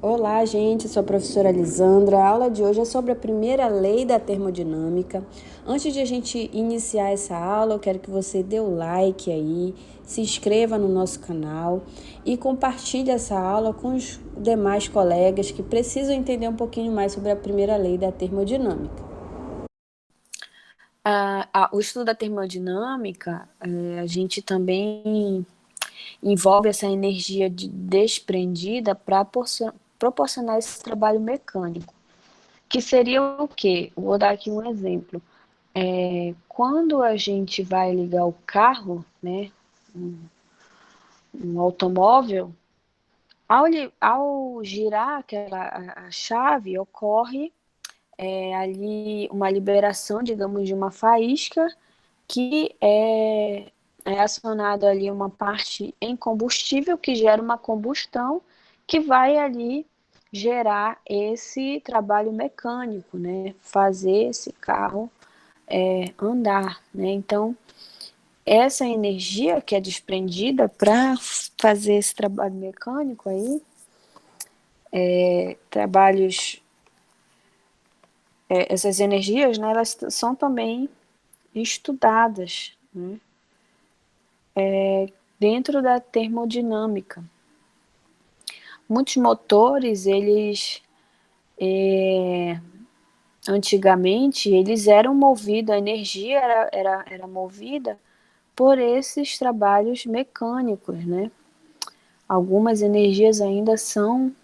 Olá, gente, sou a professora Lisandra. A aula de hoje é sobre a primeira lei da termodinâmica. Antes de a gente iniciar essa aula, eu quero que você dê o like aí, se inscreva no nosso canal e compartilhe essa aula com os demais colegas que precisam entender um pouquinho mais sobre a primeira lei da termodinâmica. O estudo da termodinâmica, a gente também envolve essa energia desprendida para proporcionar esse trabalho mecânico, que seria o quê? Vou dar aqui um exemplo. Quando a gente vai ligar o carro, né, um automóvel, ao girar a chave, ocorre ali uma liberação, digamos, de uma faísca que é acionado ali uma parte em combustível que gera uma combustão que vai ali gerar esse trabalho mecânico, né? Fazer esse carro andar, né? Então, essa energia que é desprendida para fazer esse trabalho mecânico aí, trabalhos, essas energias, né? Elas são também estudadas, né? Dentro da termodinâmica. Muitos motores, eles antigamente, eles eram movidos, a energia era movida por esses trabalhos mecânicos, né? Algumas energias ainda são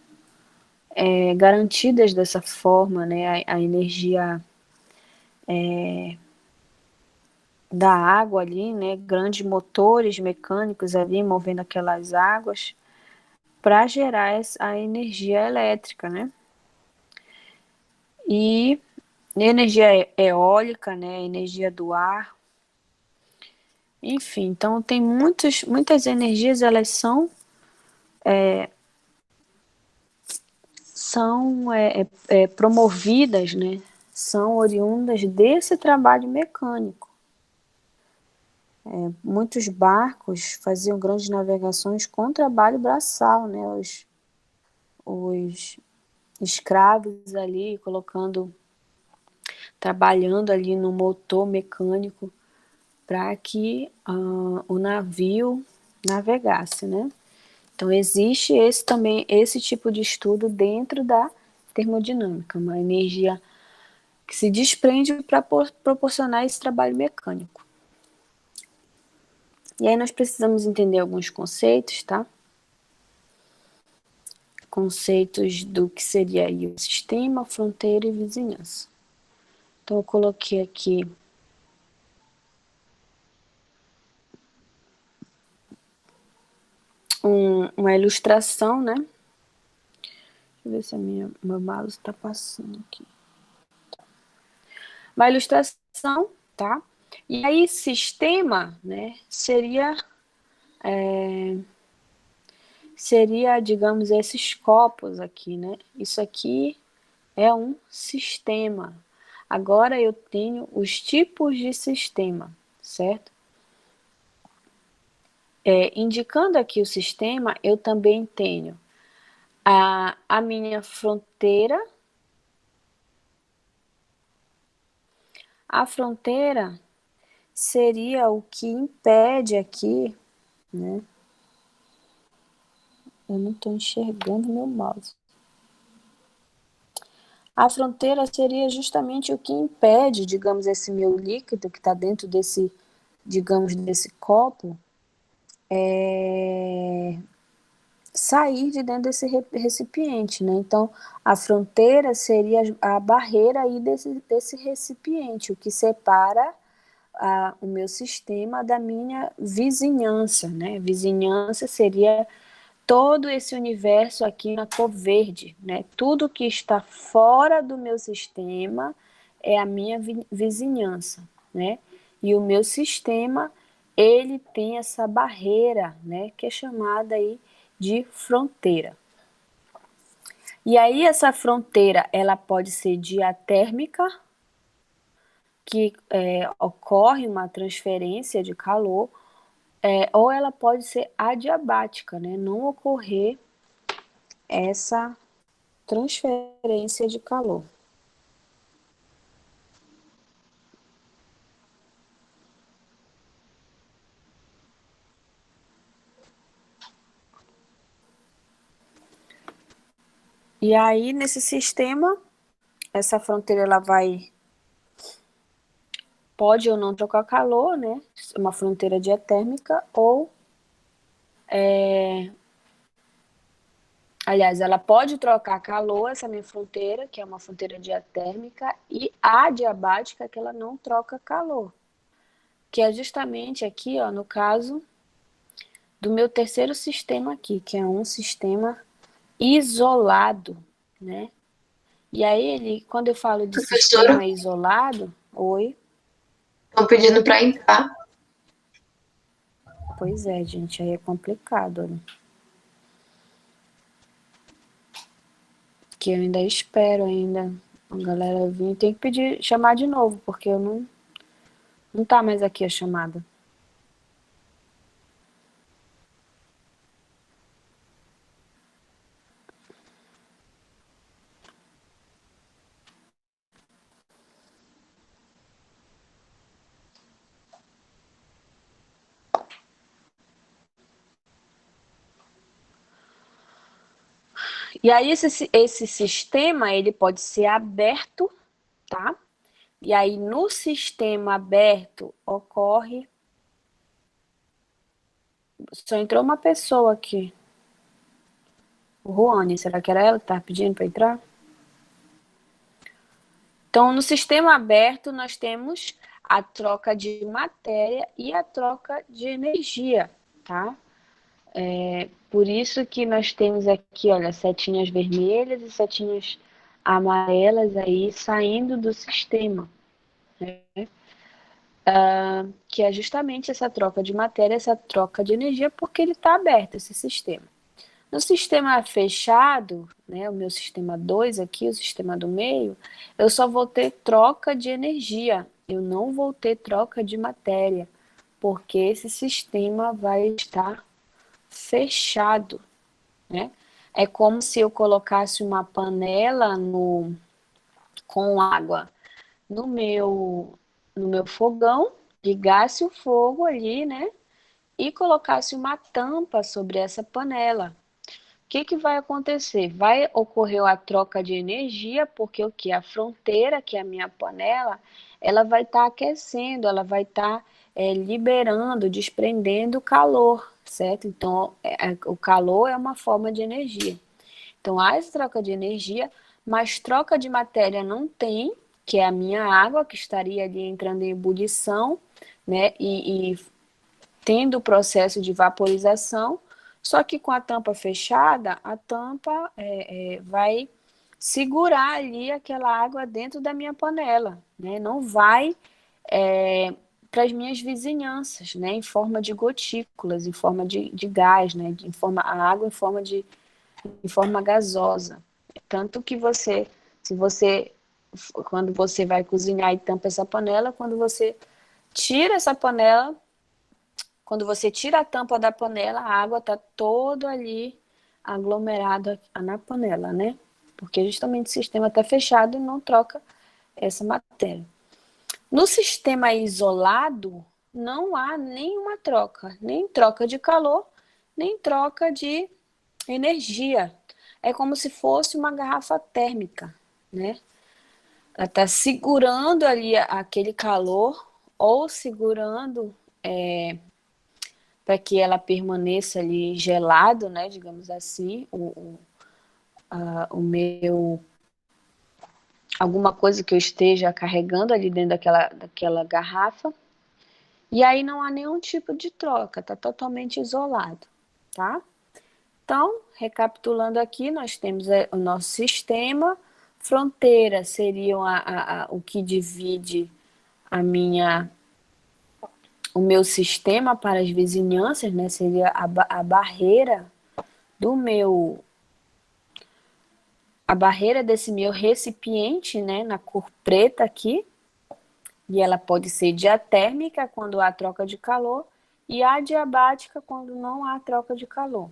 garantidas dessa forma, né? A energia da água ali, né? Grandes motores mecânicos ali movendo aquelas águas para gerar a energia elétrica, né? E energia eólica, né? Energia do ar. Enfim, então tem muitas energias, elas são promovidas, né? São oriundas desse trabalho mecânico. Muitos barcos faziam grandes navegações com trabalho braçal, né? Os escravos ali trabalhando ali no motor mecânico para que o navio navegasse, né? Então existe esse tipo de estudo dentro da termodinâmica, uma energia que se desprende para proporcionar esse trabalho mecânico. E aí nós precisamos entender alguns conceitos, tá? Conceitos do que seria aí o sistema, fronteira e vizinhança. Então eu coloquei aqui uma ilustração, né? Deixa eu ver se meu mouse está passando aqui. Uma ilustração, tá? E aí sistema, né, seria, digamos, esses copos aqui, né? Isso aqui é um sistema. Agora eu tenho os tipos de sistema, certo? Indicando aqui o sistema, eu também tenho a minha fronteira. A fronteira seria o que impede aqui, né? Eu não estou enxergando meu mouse. A fronteira seria justamente o que impede, digamos, esse meu líquido que está dentro desse, digamos, desse copo, sair de dentro desse recipiente, né? Então, a fronteira seria a barreira aí desse recipiente, o que separa o meu sistema da minha vizinhança, né? Vizinhança seria todo esse universo aqui na cor verde, né? Tudo que está fora do meu sistema é a minha vizinhança, né? E o meu sistema, ele tem essa barreira, né? Que é chamada aí de fronteira. E aí essa fronteira, ela pode ser diatérmica, que ocorre uma transferência de calor, ou ela pode ser adiabática, né? Não ocorrer essa transferência de calor. E aí, nesse sistema, essa fronteira ela pode ou não trocar calor, né? Uma fronteira diatérmica, ou aliás, ela pode trocar calor, essa minha fronteira, que é uma fronteira diatérmica, e adiabática, que ela não troca calor. Que é justamente aqui, ó, no caso do meu terceiro sistema aqui, que é um sistema isolado, né? E aí, quando eu falo de Professora, sistema isolado, oi, estão pedindo para entrar. pois é, gente, aí é complicado, né? Que eu ainda espero ainda a galera vir. Tem que pedir, chamar de novo, porque eu não tá mais aqui a chamada. E aí esse sistema, ele pode ser aberto, tá? E aí no sistema aberto ocorre... Só entrou uma pessoa aqui. O Ruane, será que era ela que estava pedindo para entrar? Então, no sistema aberto, nós temos a troca de matéria e a troca de energia, tá? Por isso que nós temos aqui, olha, setinhas vermelhas e setinhas amarelas aí saindo do sistema, né? Que é justamente essa troca de matéria, essa troca de energia, porque ele está aberto, esse sistema. No sistema fechado, né, o meu sistema 2 aqui, o sistema do meio, eu só vou ter troca de energia, eu não vou ter troca de matéria, porque esse sistema vai estar fechado, né? É como se eu colocasse uma panela com água no meu fogão, ligasse o fogo ali, né? E colocasse uma tampa sobre essa panela. O que vai acontecer? Vai ocorrer a troca de energia, porque o que? A fronteira, que é a minha panela, ela vai estar aquecendo, ela vai estar liberando, desprendendo calor, certo? Então, o calor é uma forma de energia. Então, há essa troca de energia, mas troca de matéria não tem, que é a minha água, que estaria ali entrando em ebulição, né? E tendo o processo de vaporização, só que com a tampa fechada, a tampa vai segurar ali aquela água dentro da minha panela, né? Não vai para as minhas vizinhanças, né? Em forma de gotículas, em forma de gás, né? A água em forma gasosa. Tanto que quando você vai cozinhar e tampa essa panela, quando você tira essa panela, quando você tira a tampa da panela, a água está toda ali aglomerada na panela, né? Porque justamente o sistema está fechado e não troca essa matéria. No sistema isolado, não há nenhuma troca, nem troca de calor, nem troca de energia. É como se fosse uma garrafa térmica, né? Ela está segurando ali aquele calor ou segurando para que ela permaneça ali gelado, né, digamos assim, o meu alguma coisa que eu esteja carregando ali dentro daquela garrafa. E aí não há nenhum tipo de troca, está totalmente isolado, tá? Então, recapitulando aqui, nós temos o nosso sistema, fronteira seria o que divide o meu sistema para as vizinhanças, né? Seria a barreira a barreira desse meu recipiente, né? Na cor preta aqui, e ela pode ser diatérmica quando há troca de calor e adiabática quando não há troca de calor.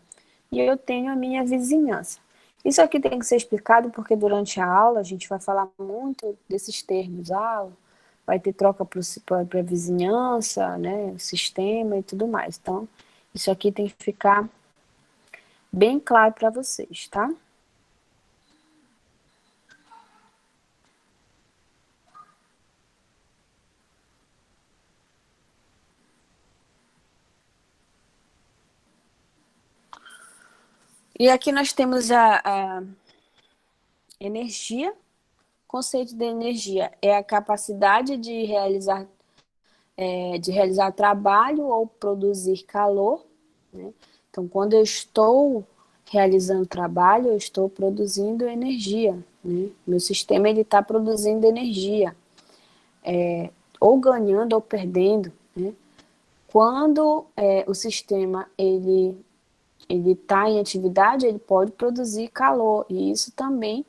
E eu tenho a minha vizinhança. Isso aqui tem que ser explicado porque durante a aula a gente vai falar muito desses termos. Vai ter troca para a vizinhança, né, sistema e tudo mais. Então, isso aqui tem que ficar bem claro para vocês, tá? E aqui nós temos a energia. O conceito de energia é a capacidade de realizar trabalho ou produzir calor, né? Então, quando eu estou realizando trabalho, eu estou produzindo energia, né? Meu sistema ele está produzindo energia, ou ganhando ou perdendo, né? Quando o sistema ele está em atividade, ele pode produzir calor, e isso também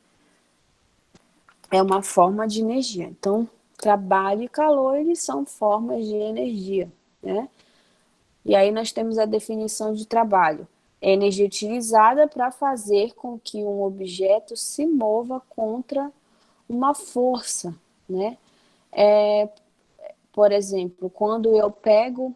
é uma forma de energia. Então, trabalho e calor, eles são formas de energia, né? E aí nós temos a definição de trabalho. É energia utilizada para fazer com que um objeto se mova contra uma força, né? Por exemplo, quando eu pego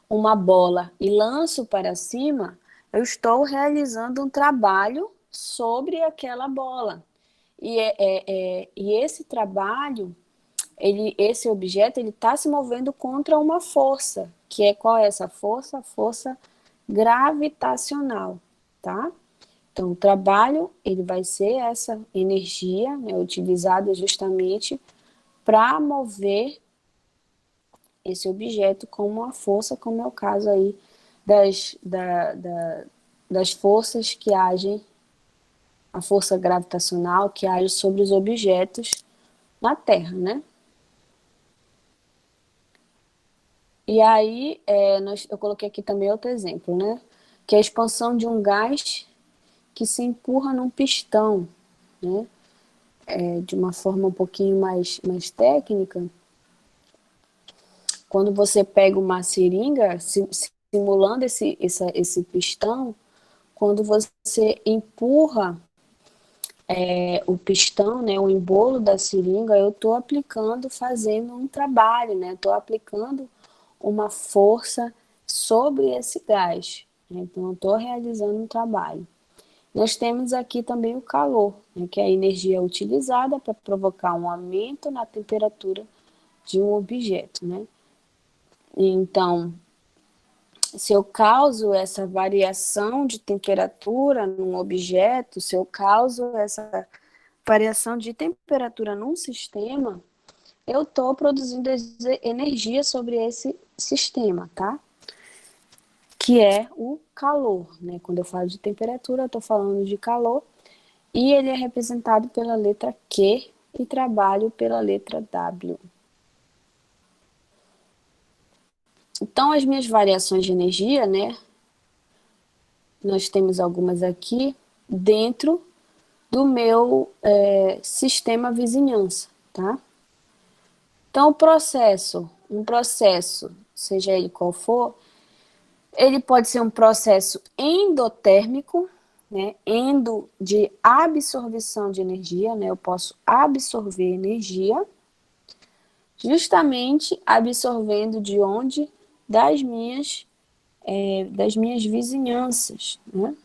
uma bola e lanço para cima, eu estou realizando um trabalho sobre aquela bola. E esse trabalho, esse objeto, ele está se movendo contra uma força, que é qual é essa força? A força gravitacional, tá? Então, o trabalho, ele vai ser essa energia, né, utilizada justamente para mover esse objeto com uma força, como é o caso aí das forças que agem, a força gravitacional que age sobre os objetos na Terra, né? E aí, eu coloquei aqui também outro exemplo, né? Que é a expansão de um gás que se empurra num pistão, né? De uma forma um pouquinho mais técnica, quando você pega uma seringa, simulando esse pistão, quando você empurra o pistão, né, o embolo da seringa, eu estou aplicando, fazendo um trabalho, né? Estou aplicando uma força sobre esse gás, né? Então, eu estou realizando um trabalho. Nós temos aqui também o calor, né, que é a energia utilizada para provocar um aumento na temperatura de um objeto, né? Então, se eu causo essa variação de temperatura num objeto, se eu causo essa variação de temperatura num sistema, eu estou produzindo energia sobre esse sistema, tá? Que é o calor, né? Quando eu falo de temperatura, eu estou falando de calor, e ele é representado pela letra Q e trabalho pela letra W. Então, as minhas variações de energia, né? Nós temos algumas aqui dentro do meu sistema vizinhança, tá? Então, um processo, seja ele qual for, ele pode ser um processo endotérmico, né? Endo de absorção de energia, né? Eu posso absorver energia, justamente absorvendo de onde? Das minhas vizinhanças, né?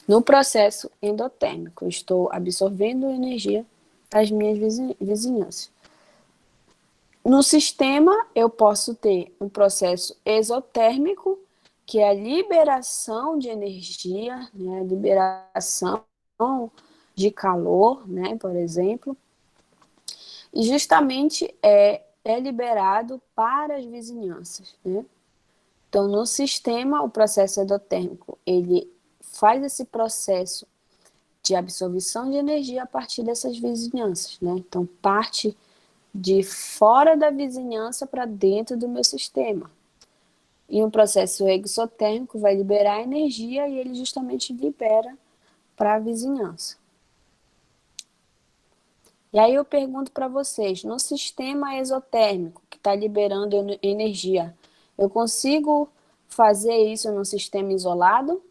No processo endotérmico, eu estou absorvendo energia das minhas vizinhanças. No sistema, eu posso ter um processo exotérmico, que é a liberação de energia, né, a liberação de calor, né, por exemplo, e justamente é liberado para as vizinhanças, né? Então, no sistema, o processo endotérmico, ele faz esse processo de absorção de energia a partir dessas vizinhanças, né? Então, parte de fora da vizinhança para dentro do meu sistema. E um processo exotérmico vai liberar energia e ele justamente libera para a vizinhança. E aí eu pergunto para vocês, no sistema exotérmico que está liberando energia, eu consigo fazer isso num sistema isolado?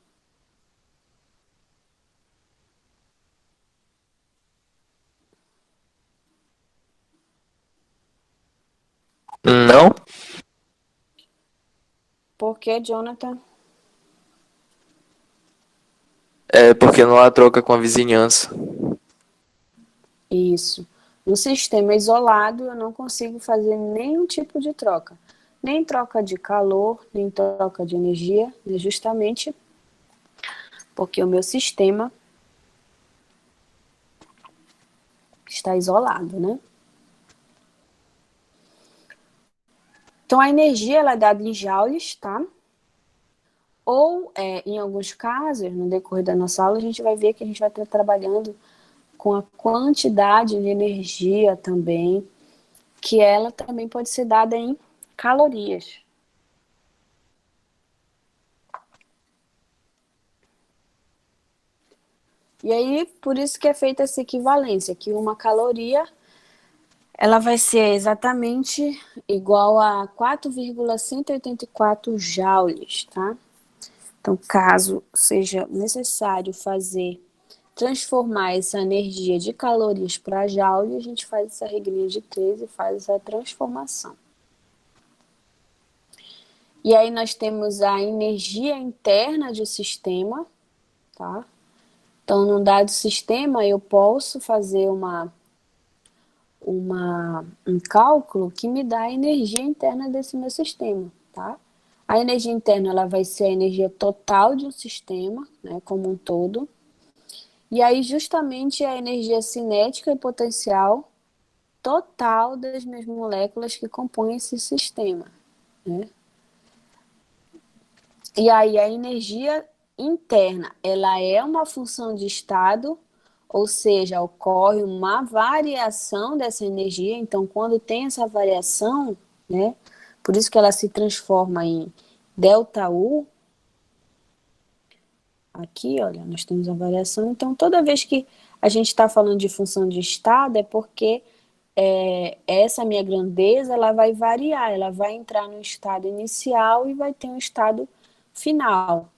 Não, Por que, Jonathan? é porque não há troca com a vizinhança. Isso. No sistema isolado, eu não consigo fazer nenhum tipo de troca. Nem troca de calor, nem troca de energia, né? Justamente porque o meu sistema está isolado, né? Então, a energia ela é dada em joules, tá? Ou, em alguns casos, no decorrer da nossa aula, a gente vai ver que a gente vai estar trabalhando com a quantidade de energia também, que ela também pode ser dada em calorias. E aí, por isso que é feita essa equivalência, que uma caloria ela vai ser exatamente igual a 4,184 joules, tá? Então, caso seja necessário transformar essa energia de calorias para joule, a gente faz essa regrinha de 3 e faz essa transformação. E aí nós temos a energia interna do sistema, tá? Então, num dado sistema, eu posso fazer um cálculo que me dá a energia interna desse meu sistema, tá? A energia interna ela vai ser a energia total de um sistema, né, como um todo. E aí, justamente, a energia cinética e potencial total das minhas moléculas que compõem esse sistema, né? E aí, a energia interna, ela é uma função de estado, ou seja, ocorre uma variação dessa energia. Então, quando tem essa variação, né, por isso que ela se transforma em ΔU. Aqui, olha, nós temos a variação. Então, toda vez que a gente está falando de função de estado, é porque essa minha grandeza ela vai variar, ela vai entrar no estado inicial e vai ter um estado final.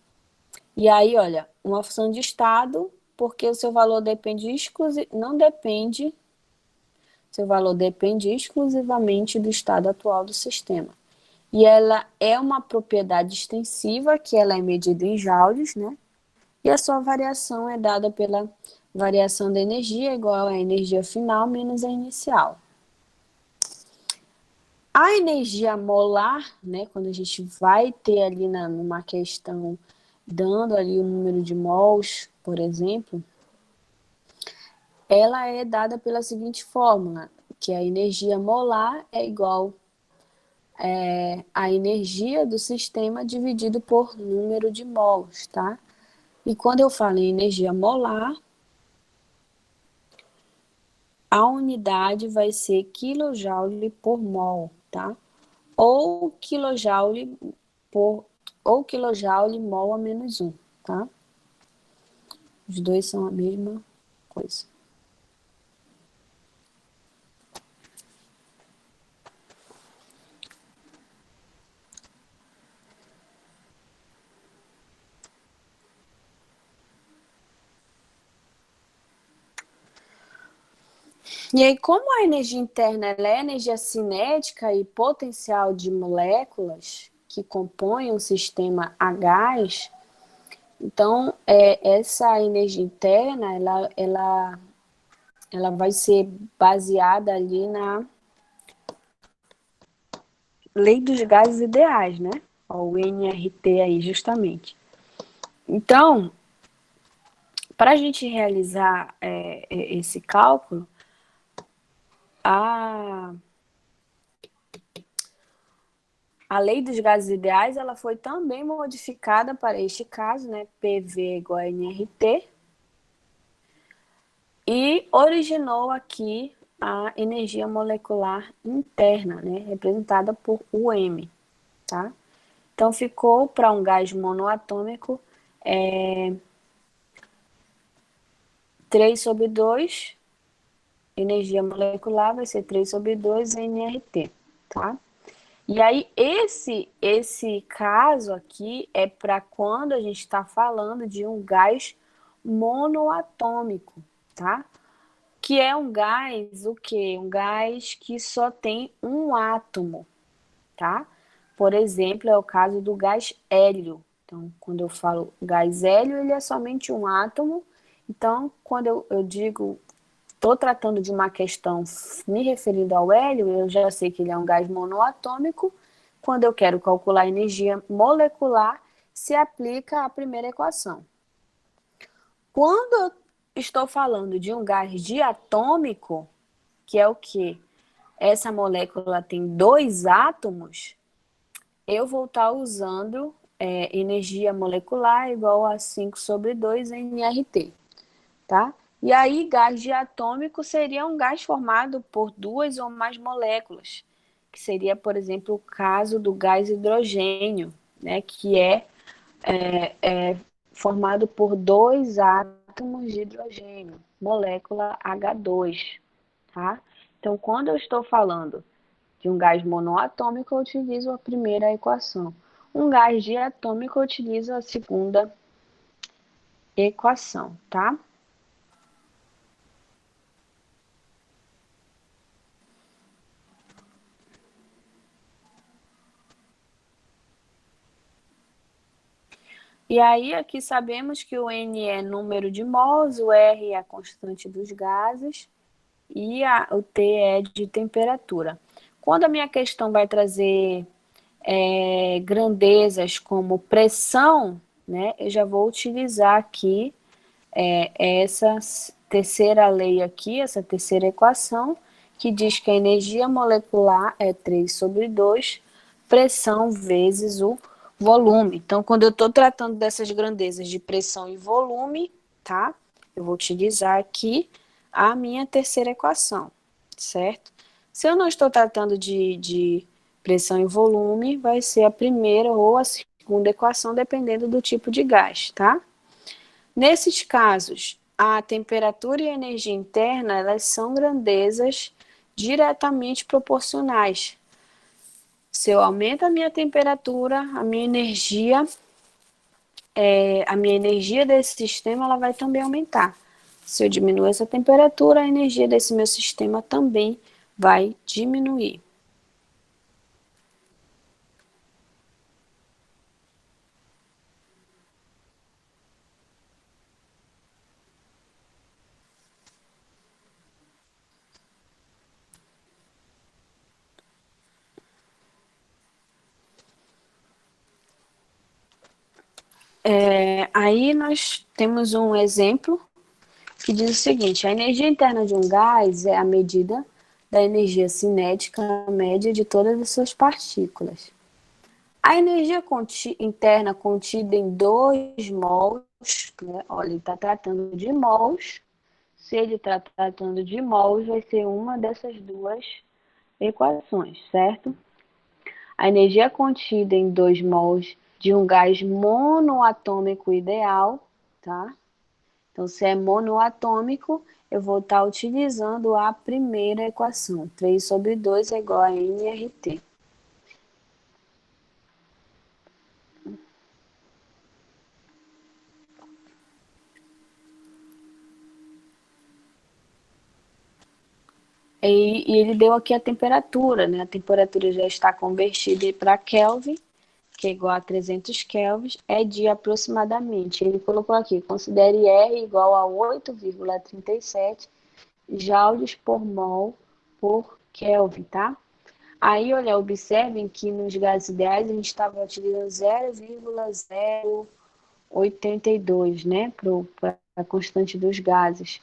E aí, olha, uma função de estado, porque o seu valor não depende, seu valor depende exclusivamente do estado atual do sistema. E ela é uma propriedade extensiva, que ela é medida em joules, né? E a sua variação é dada pela variação da energia igual à energia final menos a inicial. A energia molar, né, quando a gente vai ter ali numa questão dando ali o número de mols, por exemplo, ela é dada pela seguinte fórmula, que a energia molar é igual a energia do sistema dividido por número de mols, tá? E quando eu falo em energia molar, a unidade vai ser quilojoule por mol, tá? Ou quilojoule mol a menos 1, tá? Os dois são a mesma coisa. E aí, como a energia interna ela é energia cinética e potencial de moléculas que compõem um sistema a gás, então essa energia interna ela vai ser baseada ali na lei dos gases ideais, né? O NRT aí, justamente. Então, para a gente realizar esse cálculo, a lei dos gases ideais ela foi também modificada para este caso, né? PV igual a NRT, e originou aqui a energia molecular interna, né? Representada por UM, tá? Então, ficou para um gás monoatômico 3/2, energia molecular vai ser 3/2 NRT, tá? E aí, esse caso aqui é para quando a gente está falando de um gás monoatômico, tá? Que é um gás, o quê? Um gás que só tem um átomo, tá? Por exemplo, é o caso do gás hélio. Então, quando eu falo gás hélio, ele é somente um átomo. Então, quando eu digo, estou tratando de uma questão me referindo ao hélio, eu já sei que ele é um gás monoatômico. Quando eu quero calcular a energia molecular, se aplica a primeira equação. Quando eu estou falando de um gás diatômico, que é o quê? Essa molécula tem 2 átomos, eu vou estar usando energia molecular igual a 5/2 nRT, tá? E aí, gás diatômico seria um gás formado por 2 ou mais moléculas, que seria, por exemplo, o caso do gás hidrogênio, né, que é formado por 2 átomos de hidrogênio, molécula H2, tá? Então, quando eu estou falando de um gás monoatômico, eu utilizo a primeira equação. Um gás diatômico, eu utilizo a segunda equação, tá? E aí, aqui sabemos que o N é número de mols, o R é a constante dos gases e o T é de temperatura. Quando a minha questão vai trazer grandezas como pressão, né, eu já vou utilizar aqui essa terceira lei aqui, essa terceira equação, que diz que a energia molecular é 3/2 pressão vezes o volume. Então, quando eu estou tratando dessas grandezas de pressão e volume, tá? Eu vou utilizar aqui a minha terceira equação, certo? Se eu não estou tratando de pressão e volume, vai ser a primeira ou a segunda equação, dependendo do tipo de gás, tá? Nesses casos, a temperatura e a energia interna, elas são grandezas diretamente proporcionais. Se eu aumento a minha temperatura, a minha energia desse sistema ela vai também aumentar. Se eu diminuir essa temperatura, a energia desse meu sistema também vai diminuir. Aí nós temos um exemplo que diz o seguinte: a energia interna de um gás é a medida da energia cinética média de todas as suas partículas. A energia interna contida em 2 mols, né? Olha, ele está tratando de mols. Se ele está tratando de mols, vai ser uma dessas duas equações, certo? A energia contida em 2 mols de um gás monoatômico ideal, tá? Então, se é monoatômico, eu vou estar utilizando a primeira equação. 3/2 é igual a nRT. E ele deu aqui a temperatura, né? A temperatura já está convertida para Kelvin, que é igual a 300 kelvins, é de aproximadamente. Ele colocou aqui, considere R igual a 8,37 joules por mol por Kelvin, tá? Aí, olha, observem que nos gases ideais a gente estava utilizando 0,082, né, para a constante dos gases.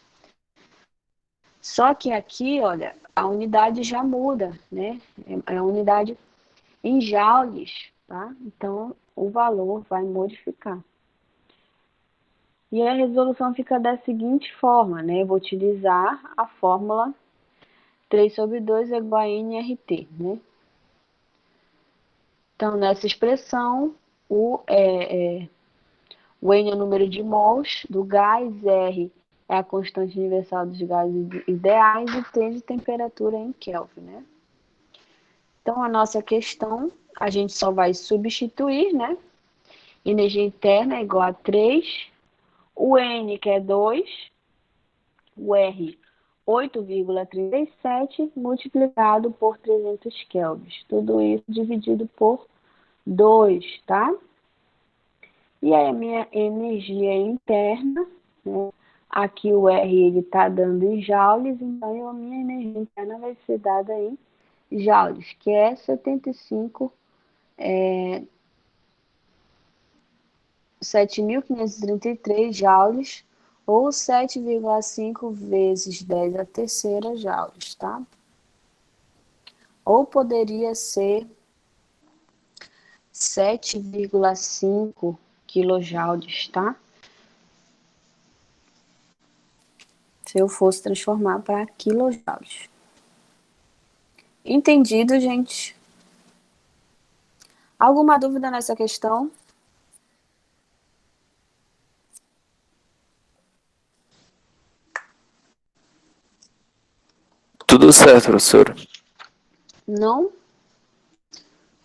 Só que aqui, olha, a unidade já muda, né? É a unidade em joules, tá? Então, o valor vai modificar. E a resolução fica da seguinte forma, né? Eu vou utilizar a fórmula 3/2 é igual a nRT, né? Então, nessa expressão, o N é o número de mols do gás, R é a constante universal dos gases ideais e T de temperatura em Kelvin, né? Então, a nossa questão, a gente só vai substituir, né? Energia interna é igual a 3, o N, que é 2, o R, 8,37 multiplicado por 300 kelvins. Tudo isso dividido por 2, tá? E aí a minha energia interna, né? Aqui o R ele está dando em joules, então a minha energia interna vai ser dada em joules, que é 75, 7.533 joules, ou 7,5 vezes 10 a terceira joules, tá? Ou poderia ser 7,5 quilojoules, tá? Se eu fosse transformar para quilojoules. Entendido, gente? Alguma dúvida nessa questão? Tudo certo, professor. Não?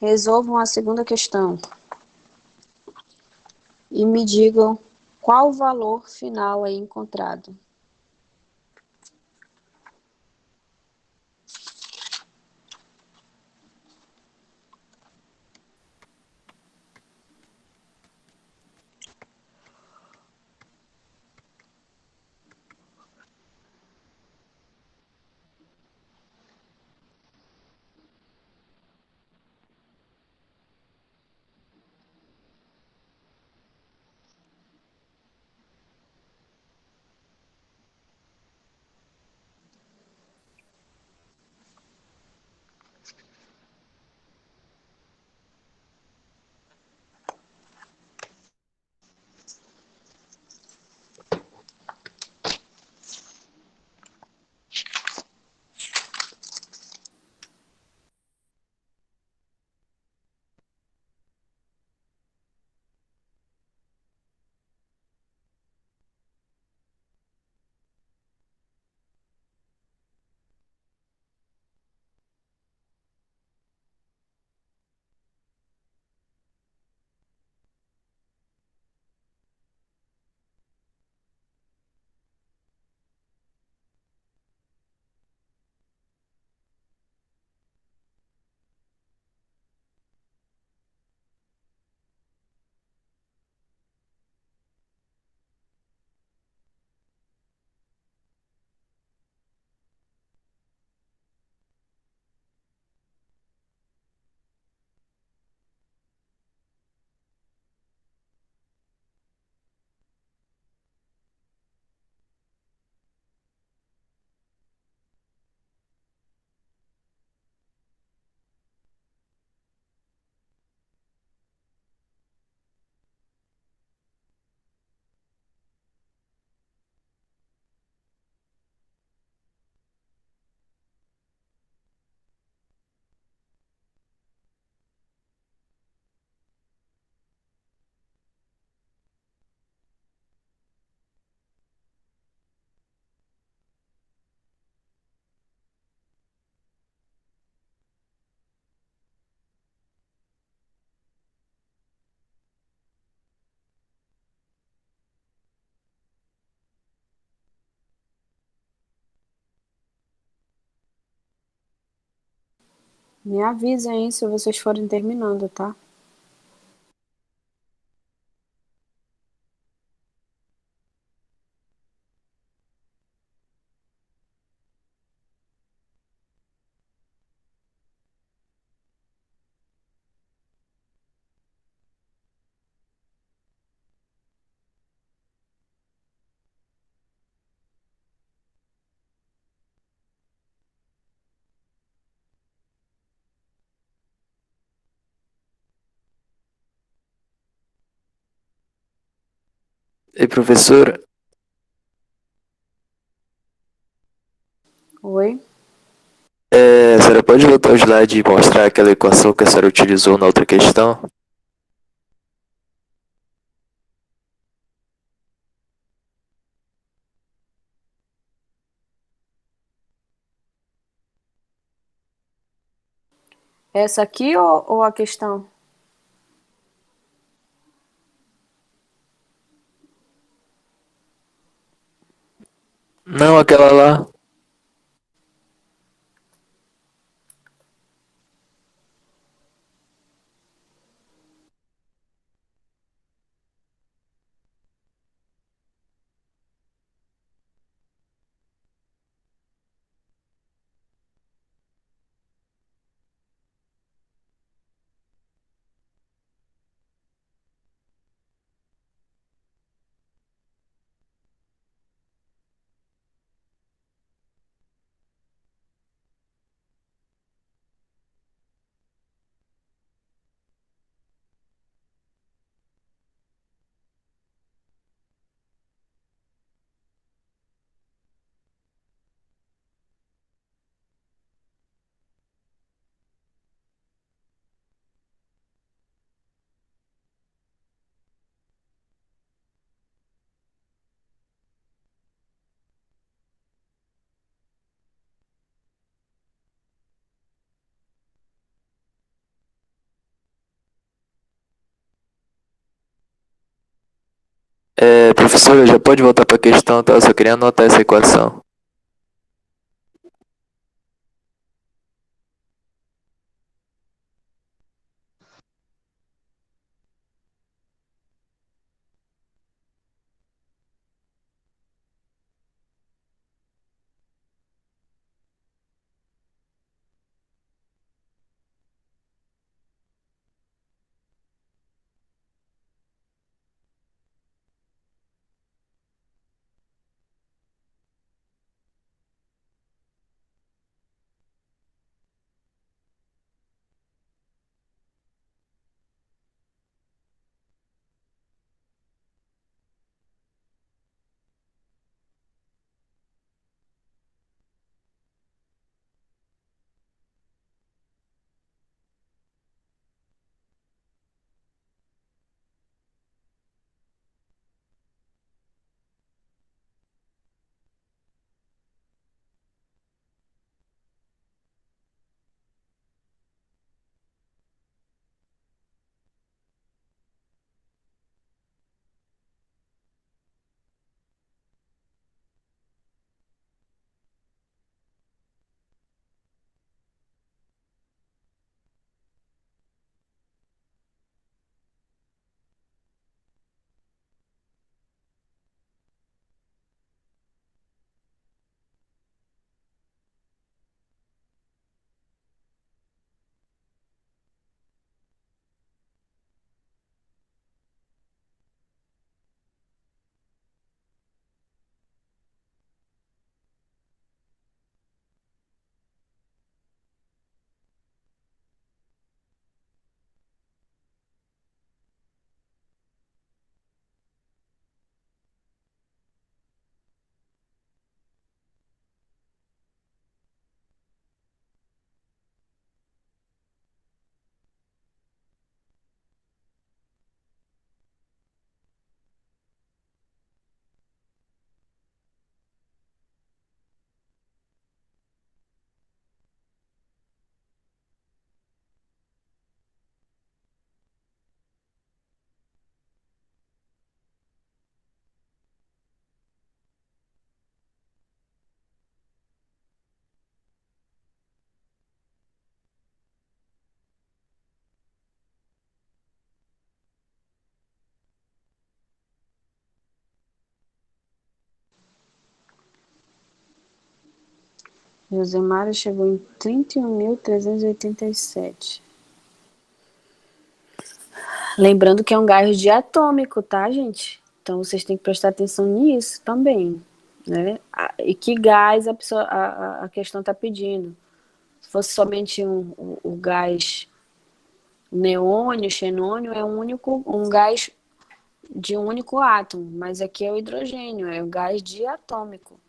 Resolvam a segunda questão. E me digam qual o valor final aí encontrado. Me avisem se vocês forem terminando, tá? E professora, Oi? a senhora pode voltar ao slide e mostrar aquela equação que a senhora utilizou na outra questão? Essa aqui ou a questão? Não, aquela lá. Professora, já pode voltar para a questão, tá? Eu só queria anotar essa equação. Josemara chegou em 31.387. Lembrando que é um gás diatômico, tá, gente? Então vocês têm que prestar atenção nisso também, né? E que gás a questão está pedindo? Se fosse somente o gás neônio, xenônio, é um gás de um único átomo, mas aqui é o hidrogênio, é o gás diatômico.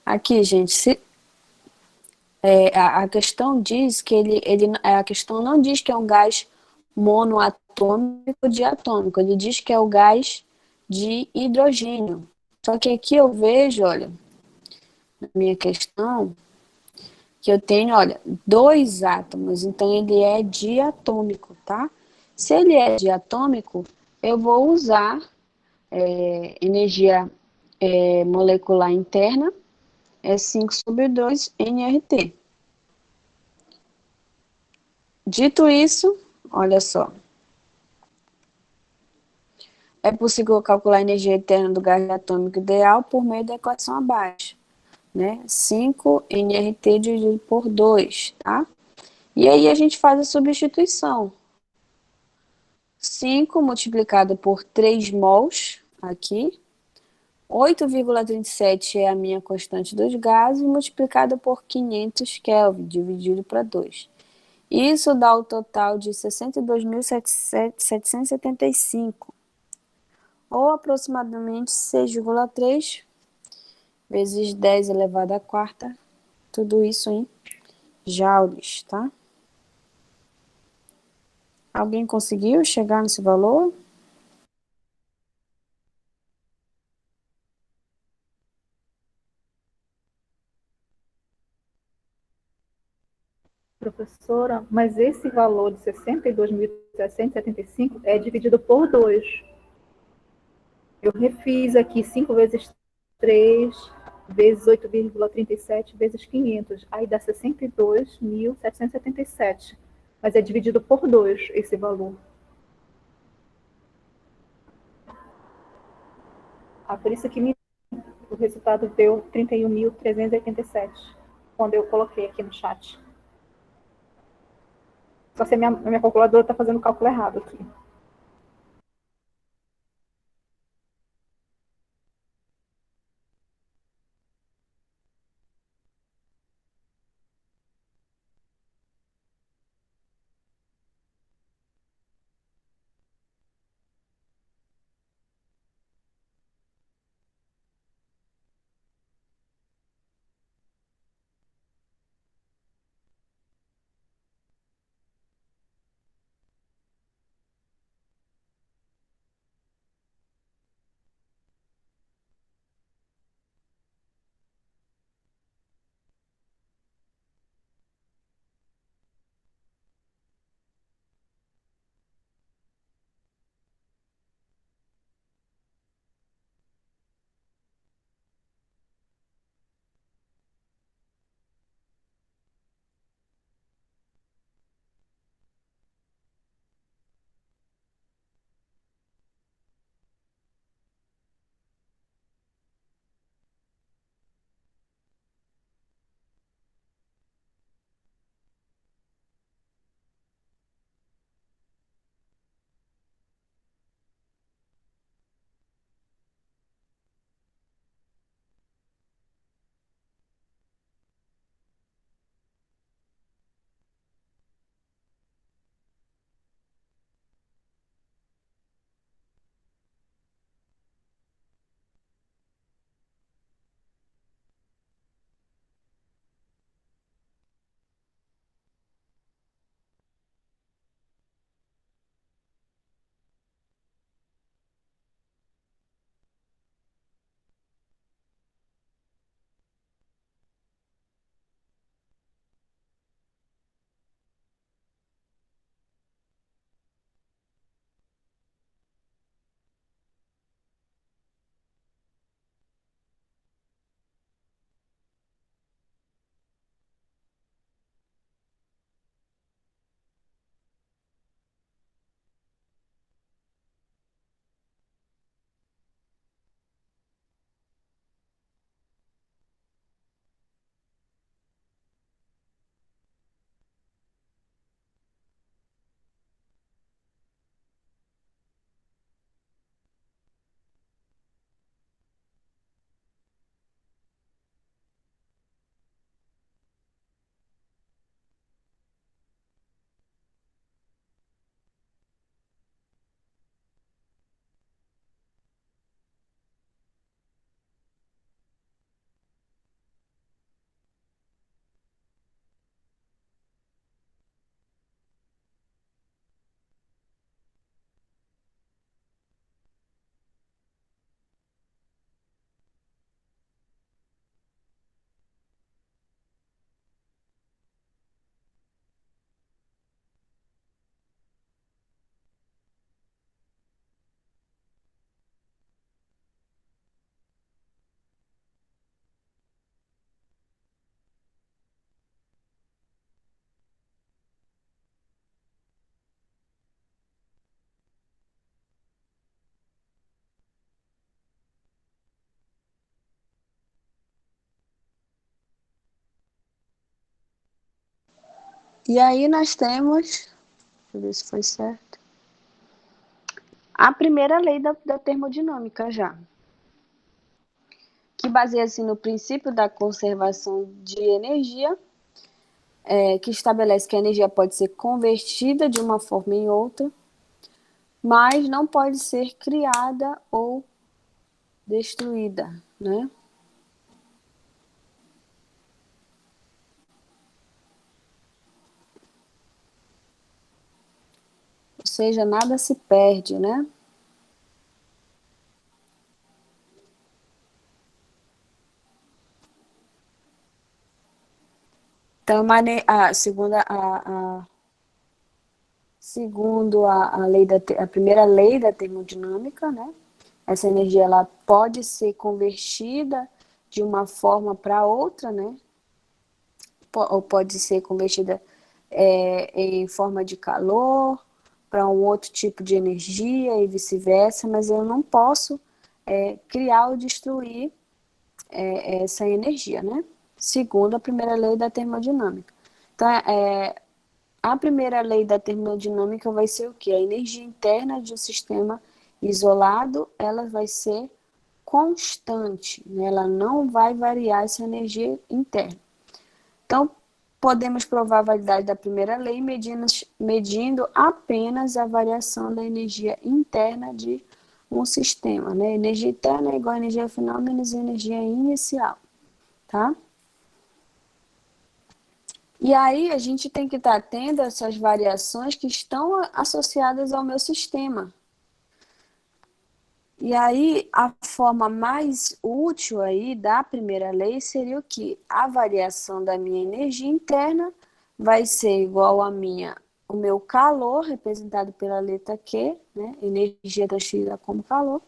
Aqui, gente, a questão diz que a questão não diz que é um gás monoatômico ou diatômico, ele diz que é o gás de hidrogênio. Só que aqui eu vejo, olha, na minha questão, que eu tenho, olha, dois átomos, então ele é diatômico, tá? Se ele é diatômico, eu vou usar energia molecular interna, é 5/2 nRT. Dito isso, olha só, É possível calcular a energia interna do gás atômico ideal por meio da equação abaixo, né? 5 nRT dividido por 2, tá? E aí a gente faz a substituição. 5 multiplicado por 3 mols, aqui. 8,37 é a minha constante dos gases, multiplicada por 500 Kelvin, dividido para 2. Isso dá o total de 62.775, ou aproximadamente 6,3 vezes 10 elevado à quarta, tudo isso em joules, tá? Alguém conseguiu chegar nesse valor? Professora, mas esse valor de 62.775 é dividido por 2. Eu refiz aqui 5 vezes 3 vezes 8,37 vezes 500. Aí dá 62.777. Mas é dividido por 2 esse valor. Por isso que o resultado deu 31.387, quando eu coloquei aqui no chat. Só que a minha calculadora está fazendo o cálculo errado aqui. E aí nós temos, deixa eu ver se foi certo, a primeira lei da termodinâmica já, que baseia-se no princípio da conservação de energia, que estabelece que a energia pode ser convertida de uma forma em outra, mas não pode ser criada ou destruída, né? Ou seja, nada se perde, né? Então, segundo a primeira lei da termodinâmica, né? Essa energia ela pode ser convertida de uma forma para outra, né? Ou pode ser convertida em forma de calor para um outro tipo de energia e vice-versa, mas eu não posso criar ou destruir essa energia, né? Segundo a primeira lei da termodinâmica. Então, a primeira lei da termodinâmica vai ser o quê? A energia interna de um sistema isolado, ela vai ser constante, né? Ela não vai variar essa energia interna. Então, podemos provar a validade da primeira lei medindo apenas a variação da energia interna de um sistema, né? Energia interna é igual a energia final menos energia inicial, tá? E aí a gente tem que estar atento a essas variações que estão associadas ao meu sistema. E aí a forma mais útil aí da primeira lei seria o que? A variação da minha energia interna vai ser igual o meu calor, representado pela letra Q, né? Energia transferida como calor,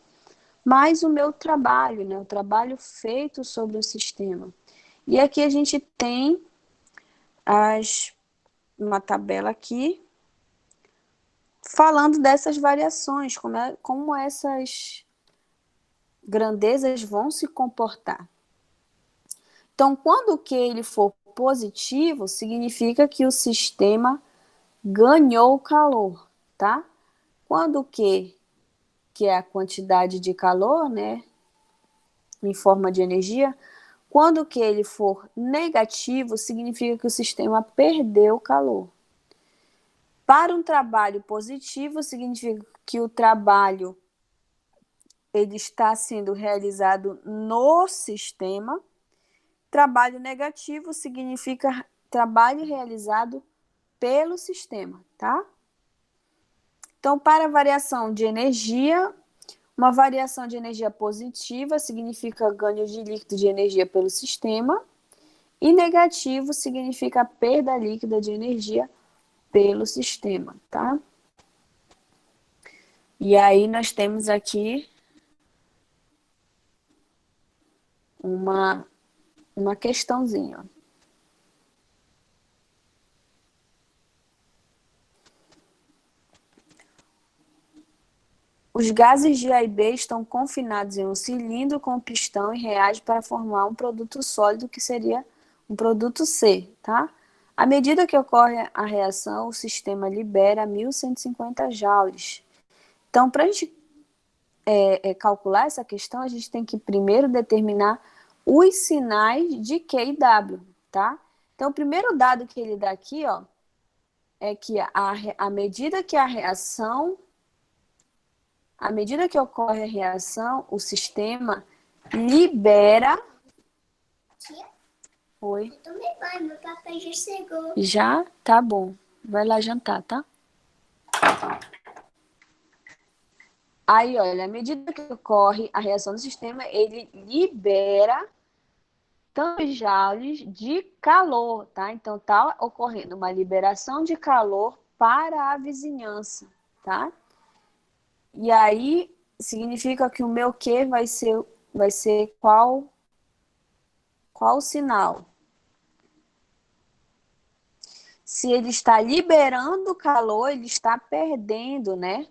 mais o meu trabalho, né? O trabalho feito sobre o sistema. E aqui a gente tem uma tabela aqui falando dessas variações, como essas grandezas vão se comportar. Então, quando o Q ele for positivo, significa que o sistema ganhou calor, tá? Quando o Q, que é a quantidade de calor, né, em forma de energia, quando o Q ele for negativo, significa que o sistema perdeu calor. Para um trabalho positivo, significa que o trabalho ele está sendo realizado no sistema. Trabalho negativo significa trabalho realizado pelo sistema, tá? Então, para a variação de energia, uma variação de energia positiva significa ganho de líquido de energia pelo sistema, e negativo significa perda líquida de energia pelo sistema, tá? E aí nós temos aqui uma questãozinha. Os gases de A e B estão confinados em um cilindro com pistão e reagem para formar um produto sólido que seria um produto C, tá? À medida que ocorre a reação, o sistema libera 1.150 joules. Então, para a gente calcular essa questão, a gente tem que primeiro determinar os sinais de Q e W, tá? Então, o primeiro dado que ele dá aqui, ó, é que à medida que ocorre a reação, o sistema libera... Tia? Oi? Eu tomei banho, meu papai já chegou. Já? Tá bom. Vai lá jantar, tá? Aí, olha, à medida que ocorre a reação do sistema, ele libera tantos joules de calor, tá? Então, tá ocorrendo uma liberação de calor para a vizinhança, tá? E aí, significa que o meu Q vai ser qual sinal? Se ele está liberando calor, ele está perdendo, né?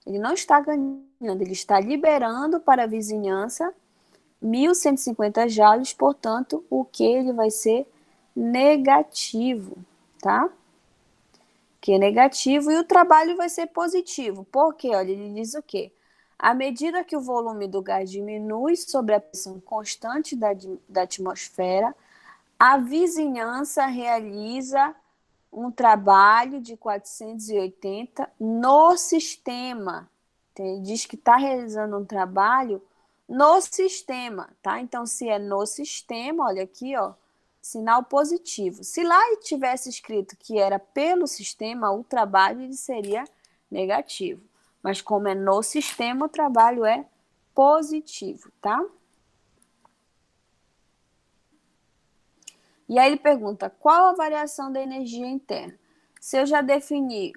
Ele não está ganhando, ele está liberando para a vizinhança 1.150 joules, portanto, o Q ele vai ser negativo, tá? que é negativo, e o trabalho vai ser positivo. Por quê? Olha, ele diz o quê? À medida que o volume do gás diminui sobre a pressão constante da atmosfera, a vizinhança realiza um trabalho de 480 no sistema. Ele diz que está realizando um trabalho no sistema, tá? Então, se é no sistema, olha aqui, ó, sinal positivo. Se lá tivesse escrito que era pelo sistema, o trabalho ele seria negativo. Mas como é no sistema, o trabalho é positivo, tá? E aí ele pergunta, qual a variação da energia interna? Se eu já defini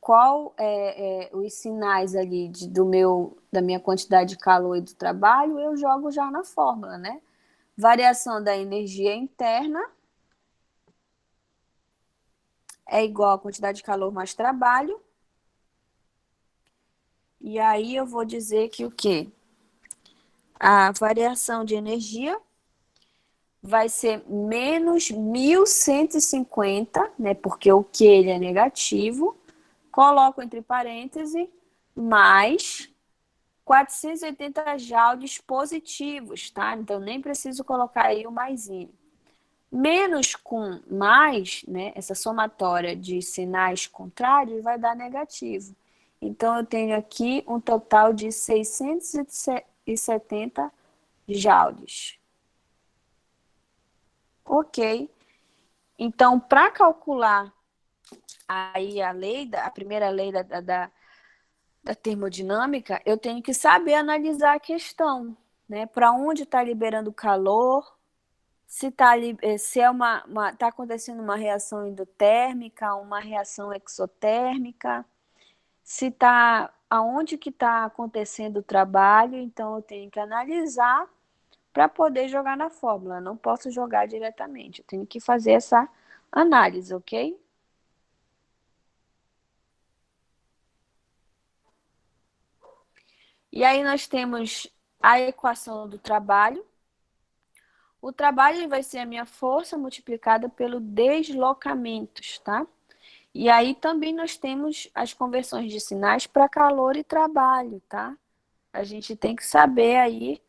qual os sinais ali da minha quantidade de calor e do trabalho, eu jogo já na fórmula, né? Variação da energia interna é igual a quantidade de calor mais trabalho. E aí eu vou dizer que o quê? A variação de energia vai ser menos 1.150, né? Porque o Q ele é negativo. Coloco entre parênteses, mais 480 joules positivos, tá? Então, nem preciso colocar aí o maisinho. Menos com mais, né? Essa somatória de sinais contrários vai dar negativo. Então, eu tenho aqui um total de 670 joules. Ok. Então, para calcular aí a primeira lei da termodinâmica, eu tenho que saber analisar a questão, né? Para onde está liberando calor, se tá acontecendo uma reação endotérmica, uma reação exotérmica, se tá aonde que está acontecendo o trabalho, então eu tenho que analisar para poder jogar na fórmula. Não posso jogar diretamente, eu tenho que fazer essa análise, ok? E aí nós temos a equação do trabalho. O trabalho vai ser a minha força multiplicada pelo deslocamentos, tá? E aí também nós temos as conversões de sinais para calor e trabalho, tá? A gente tem que saber aí,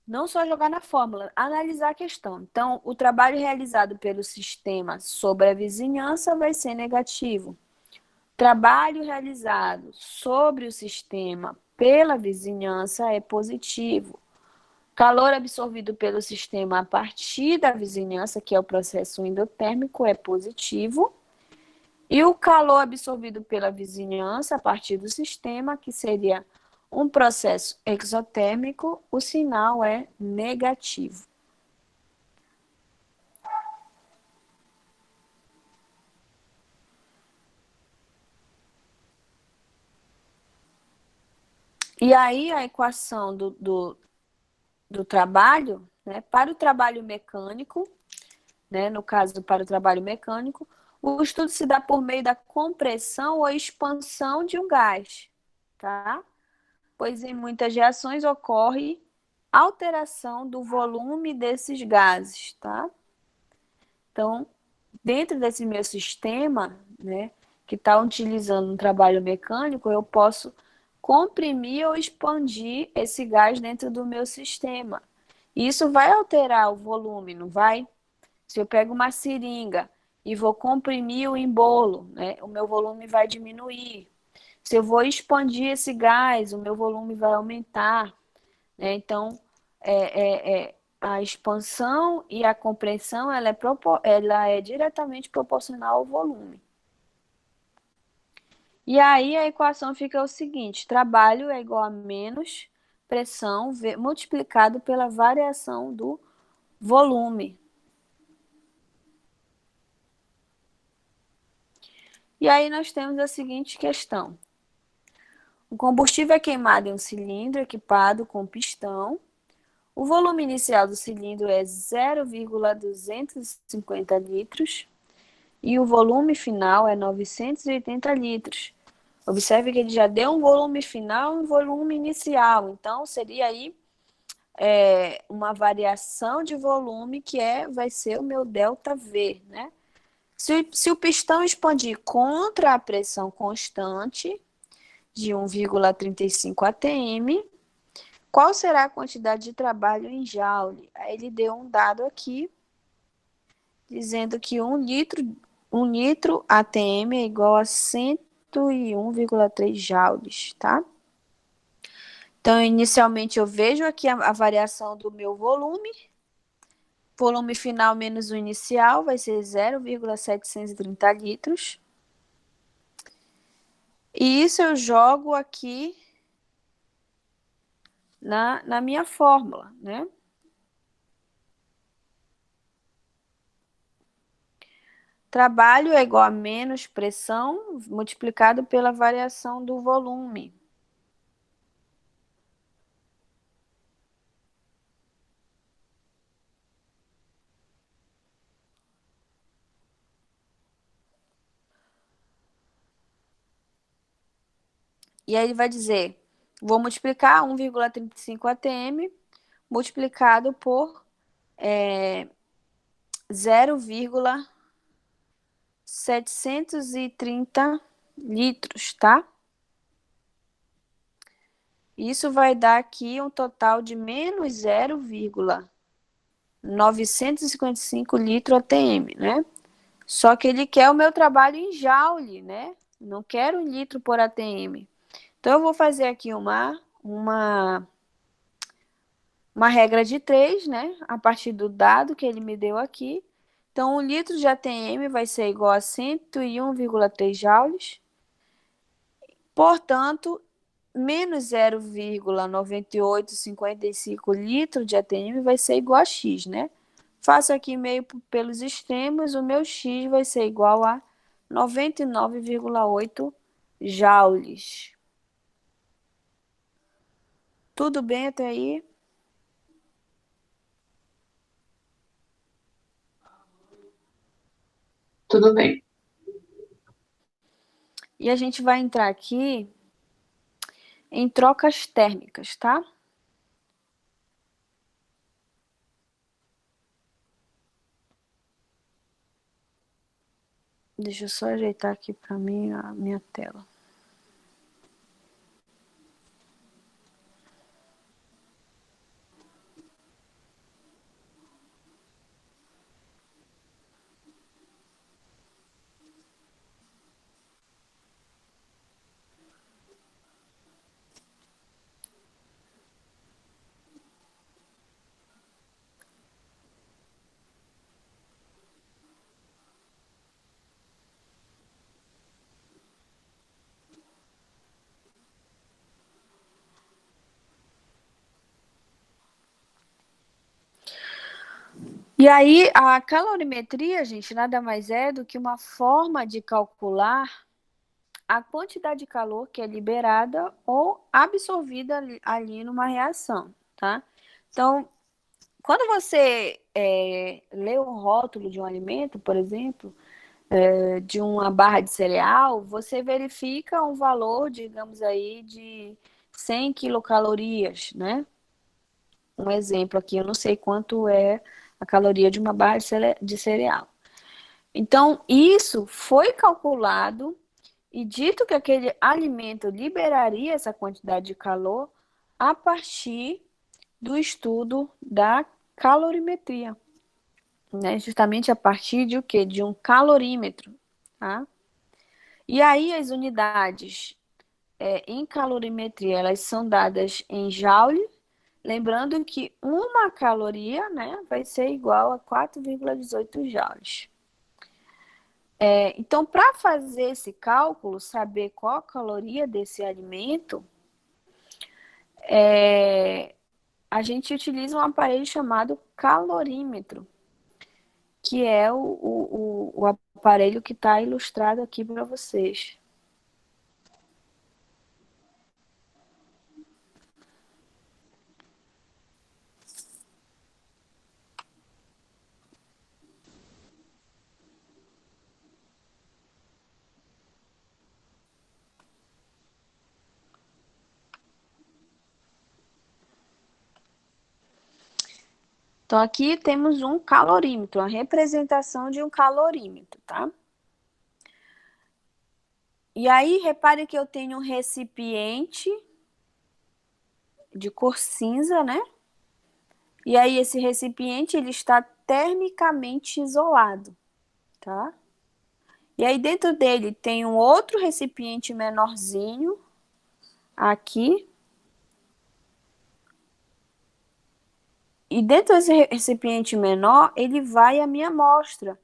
não só jogar na fórmula, analisar a questão. Então, o trabalho realizado pelo sistema sobre a vizinhança vai ser negativo. Trabalho realizado sobre o sistema pela vizinhança é positivo. Calor absorvido pelo sistema a partir da vizinhança, que é o processo endotérmico, é positivo. E o calor absorvido pela vizinhança a partir do sistema, que seria um processo exotérmico, o sinal é negativo. E aí a equação do trabalho, né, para o trabalho mecânico, né, no caso para o trabalho mecânico, o estudo se dá por meio da compressão ou expansão de um gás, tá? Pois em muitas reações ocorre alteração do volume desses gases, tá? Então, dentro desse meu sistema, né, que está utilizando um trabalho mecânico, eu posso comprimir ou expandir esse gás dentro do meu sistema. Isso vai alterar o volume, não vai? Se eu pego uma seringa e vou comprimir o embolo, né, o meu volume vai diminuir. Se eu vou expandir esse gás, o meu volume vai aumentar, né? Então, a expansão e a compressão ela é diretamente proporcional ao volume. E aí a equação fica o seguinte: trabalho é igual a menos pressão multiplicado pela variação do volume. E aí nós temos a seguinte questão. O combustível é queimado em um cilindro equipado com pistão. O volume inicial do cilindro é 0,250 litros e o volume final é 980 litros. Observe que ele já deu um volume final e um volume inicial. Então, seria aí uma variação de volume que vai ser o meu ΔV, né? Se o pistão expandir contra a pressão constante de 1,35 atm, qual será a quantidade de trabalho em joule? Aí ele deu um dado aqui, dizendo que 1 litro atm é igual a 101,3 joules, tá? Então, inicialmente, eu vejo aqui a variação do meu volume. Volume final menos o inicial vai ser 0,730 litros. E isso eu jogo aqui na minha fórmula, né? Trabalho é igual a menos pressão multiplicado pela variação do volume. E aí ele vai dizer, vou multiplicar 1,35 atm multiplicado por 0,730 litros, tá? Isso vai dar aqui um total de menos 0,955 litro atm, né? Só que ele quer o meu trabalho em joule, né? Não quero 1 litro por atm. Então, eu vou fazer aqui uma regra de 3, né? A partir do dado que ele me deu aqui. Então, 1 litro de atm vai ser igual a 101,3 joules. Portanto, menos 0,9855 litros de atm vai ser igual a x, né? Faço aqui meio pelos extremos, o meu x vai ser igual a 99,8 joules. Tudo bem até aí? Tudo bem. E a gente vai entrar aqui em trocas térmicas, tá? Deixa eu só ajeitar aqui para mim a minha tela. E aí, a calorimetria, gente, nada mais é do que uma forma de calcular a quantidade de calor que é liberada ou absorvida ali numa reação, tá? Então, quando você lê o rótulo de um alimento, por exemplo, de uma barra de cereal, você verifica um valor, digamos aí, de 100 quilocalorias, né? Um exemplo aqui, eu não sei quanto é a caloria de uma barra de cereal. Então, isso foi calculado e dito que aquele alimento liberaria essa quantidade de calor a partir do estudo da calorimetria, né? Justamente a partir de o quê? De um calorímetro, tá? E aí as unidades em calorimetria, elas são dadas em joule, lembrando que uma caloria, né, vai ser igual a 4,18 joules. Então, para fazer esse cálculo, saber qual a caloria desse alimento, a gente utiliza um aparelho chamado calorímetro, que é o aparelho que está ilustrado aqui para vocês. Então, aqui temos um calorímetro, uma representação de um calorímetro, tá? E aí, repare que eu tenho um recipiente de cor cinza, né? E aí, esse recipiente, ele está termicamente isolado, tá? E aí, dentro dele tem um outro recipiente menorzinho, aqui. E dentro desse recipiente menor, ele vai a minha amostra.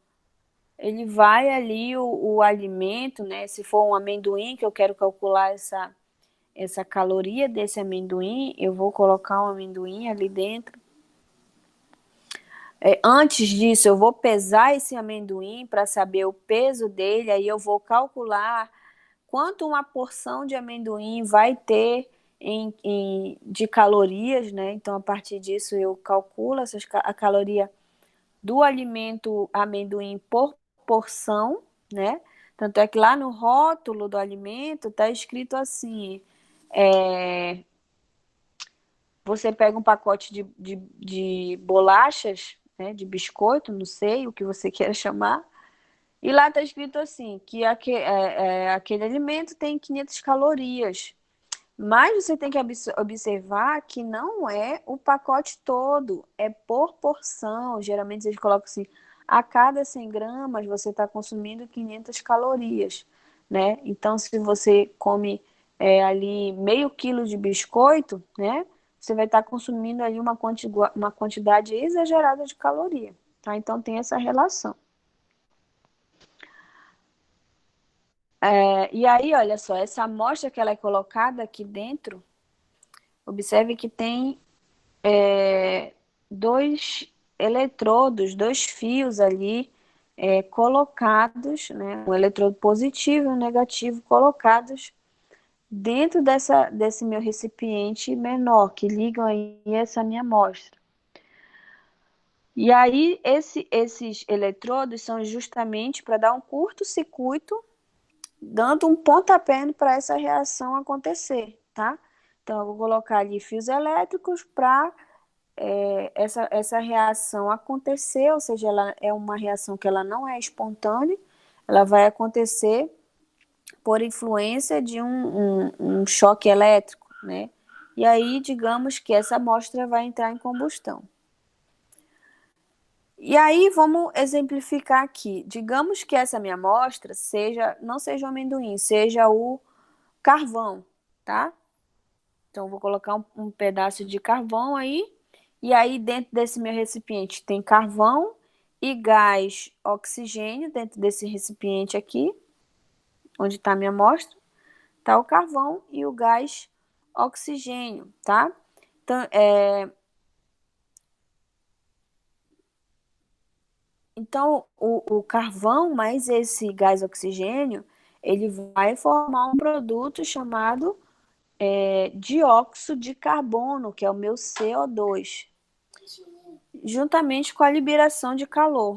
Ele vai ali o alimento, né? Se for um amendoim, que eu quero calcular essa caloria desse amendoim, eu vou colocar um amendoim ali dentro. Antes disso, eu vou pesar esse amendoim para saber o peso dele, aí eu vou calcular quanto uma porção de amendoim vai ter de calorias, né? Então, a partir disso, eu calculo a caloria do alimento amendoim por porção, né? Tanto é que lá no rótulo do alimento está escrito assim: você pega um pacote de bolachas, né, de biscoito, não sei o que você queira chamar, e lá está escrito assim, que aquele alimento tem 500 calorias. Mas você tem que observar que não é o pacote todo, é por porção. Geralmente eles colocam assim, a cada 100 gramas você está consumindo 500 calorias, né? Então, se você come ali meio quilo de biscoito, né? Você vai estar consumindo ali uma quantidade exagerada de caloria, tá? Então, tem essa relação. E aí, olha só, essa amostra que ela é colocada aqui dentro, observe que tem dois eletrodos, dois fios ali colocados, né, um eletrodo positivo e um negativo colocados dentro desse meu recipiente menor, que ligam aí essa minha amostra. E aí, esses eletrodos são justamente para dar um curto-circuito, dando um pontapé para essa reação acontecer, tá? Então, eu vou colocar ali fios elétricos para essa reação acontecer, ou seja, ela é uma reação que ela não é espontânea, ela vai acontecer por influência de um choque elétrico, né? E aí, digamos que essa amostra vai entrar em combustão. E aí, vamos exemplificar aqui. Digamos que essa minha amostra não seja o amendoim, seja o carvão, tá? Então, vou colocar um pedaço de carvão aí. E aí, dentro desse meu recipiente, tem carvão e gás oxigênio dentro desse recipiente aqui, onde está a minha amostra. Está o carvão e o gás oxigênio, tá? Então, o carvão mais esse gás oxigênio, ele vai formar um produto chamado dióxido de carbono, que é o meu CO2, juntamente com a liberação de calor.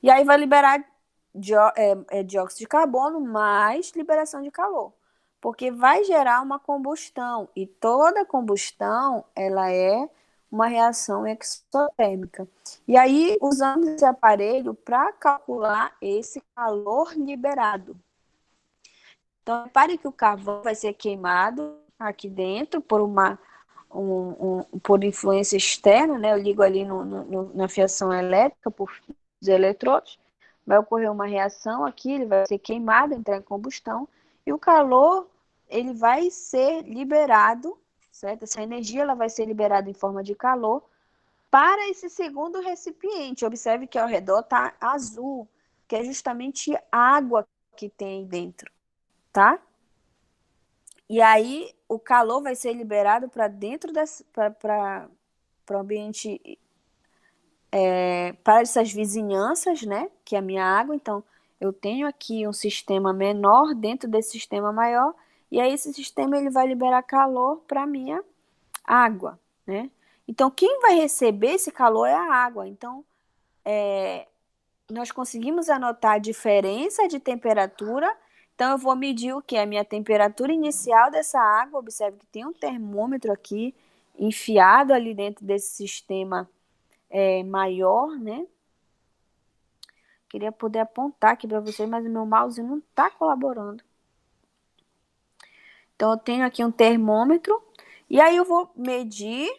E aí vai liberar dióxido de carbono mais liberação de calor, porque vai gerar uma combustão, e toda combustão ela é uma reação exotérmica. E aí usamos esse aparelho para calcular esse calor liberado. Então, repare que o carvão vai ser queimado aqui dentro por influência externa, né? Eu ligo ali na fiação elétrica por os eletrodos, vai ocorrer uma reação aqui, ele vai ser queimado, entrar em combustão, e o calor ele vai ser liberado, certo? Essa energia ela vai ser liberada em forma de calor para esse segundo recipiente. Observe que ao redor está azul, que é justamente água que tem aí dentro, tá? E aí o calor vai ser liberado para dentro para o ambiente, para essas vizinhanças, né? Que é a minha água. Então, eu tenho aqui um sistema menor dentro desse sistema maior, e aí esse sistema ele vai liberar calor para a minha água, né? Então, quem vai receber esse calor é a água. Então, nós conseguimos anotar a diferença de temperatura. Então, eu vou medir o que? A minha temperatura inicial dessa água. Observe que tem um termômetro aqui enfiado ali dentro desse sistema maior, né? Queria poder apontar aqui para vocês, mas o meu mouse não está colaborando. Então, eu tenho aqui um termômetro. E aí, eu vou medir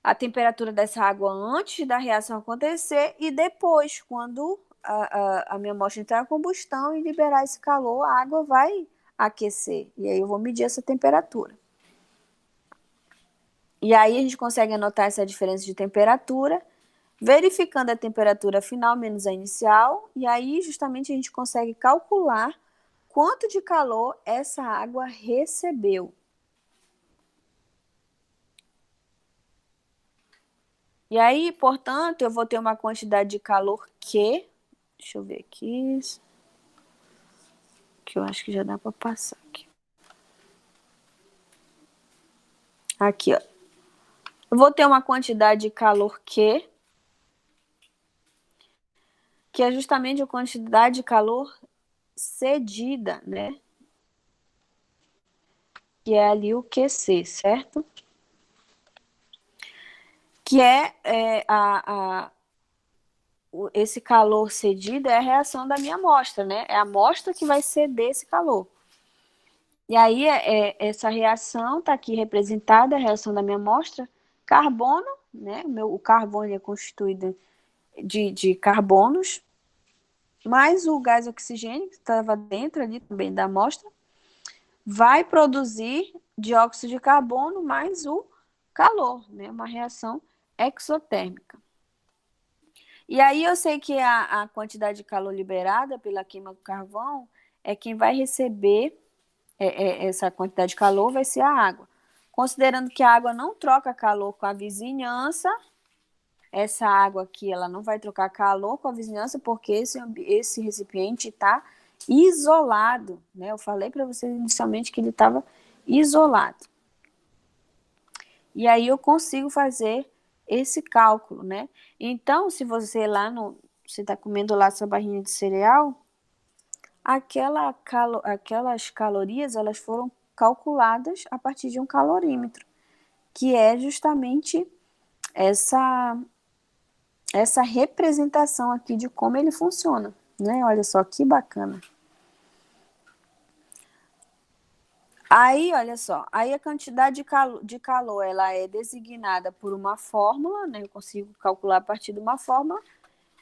a temperatura dessa água antes da reação acontecer e depois, quando a minha amostra entrar em combustão e liberar esse calor, a água vai aquecer. E aí eu vou medir essa temperatura. E aí a gente consegue anotar essa diferença de temperatura, verificando a temperatura final menos a inicial, e aí justamente a gente consegue calcular quanto de calor essa água recebeu. E aí, portanto, eu vou ter uma quantidade de calor Q. Deixa eu ver aqui. Que eu acho que já dá para passar aqui. Aqui, ó. Eu vou ter uma quantidade de calor Q, que é justamente a quantidade de calor cedida, né? Que é ali o QC, certo? Que esse calor cedido é a reação da minha amostra, né? É a amostra que vai ceder esse calor. E aí, essa reação está aqui representada, a reação da minha amostra, carbono, né? O carbono é constituído de carbonos, mais o gás oxigênio, que estava dentro ali também da amostra, vai produzir dióxido de carbono mais o calor, né? Uma reação exotérmica. E aí eu sei que a quantidade de calor liberada pela queima do carvão é quem vai receber essa quantidade de calor, vai ser a água. Considerando que a água não troca calor com a vizinhança, essa água aqui ela não vai trocar calor com a vizinhança porque esse recipiente está isolado, né? Eu falei para vocês inicialmente que ele estava isolado. E aí eu consigo fazer esse cálculo, né? Então, se você você está comendo lá sua barrinha de cereal, aquelas calorias elas foram calculadas a partir de um calorímetro, que é justamente essa representação aqui de como ele funciona, né? Olha só que bacana. Aí, olha só, aí a quantidade de calor ela é designada por uma fórmula, né? Eu consigo calcular a partir de uma fórmula,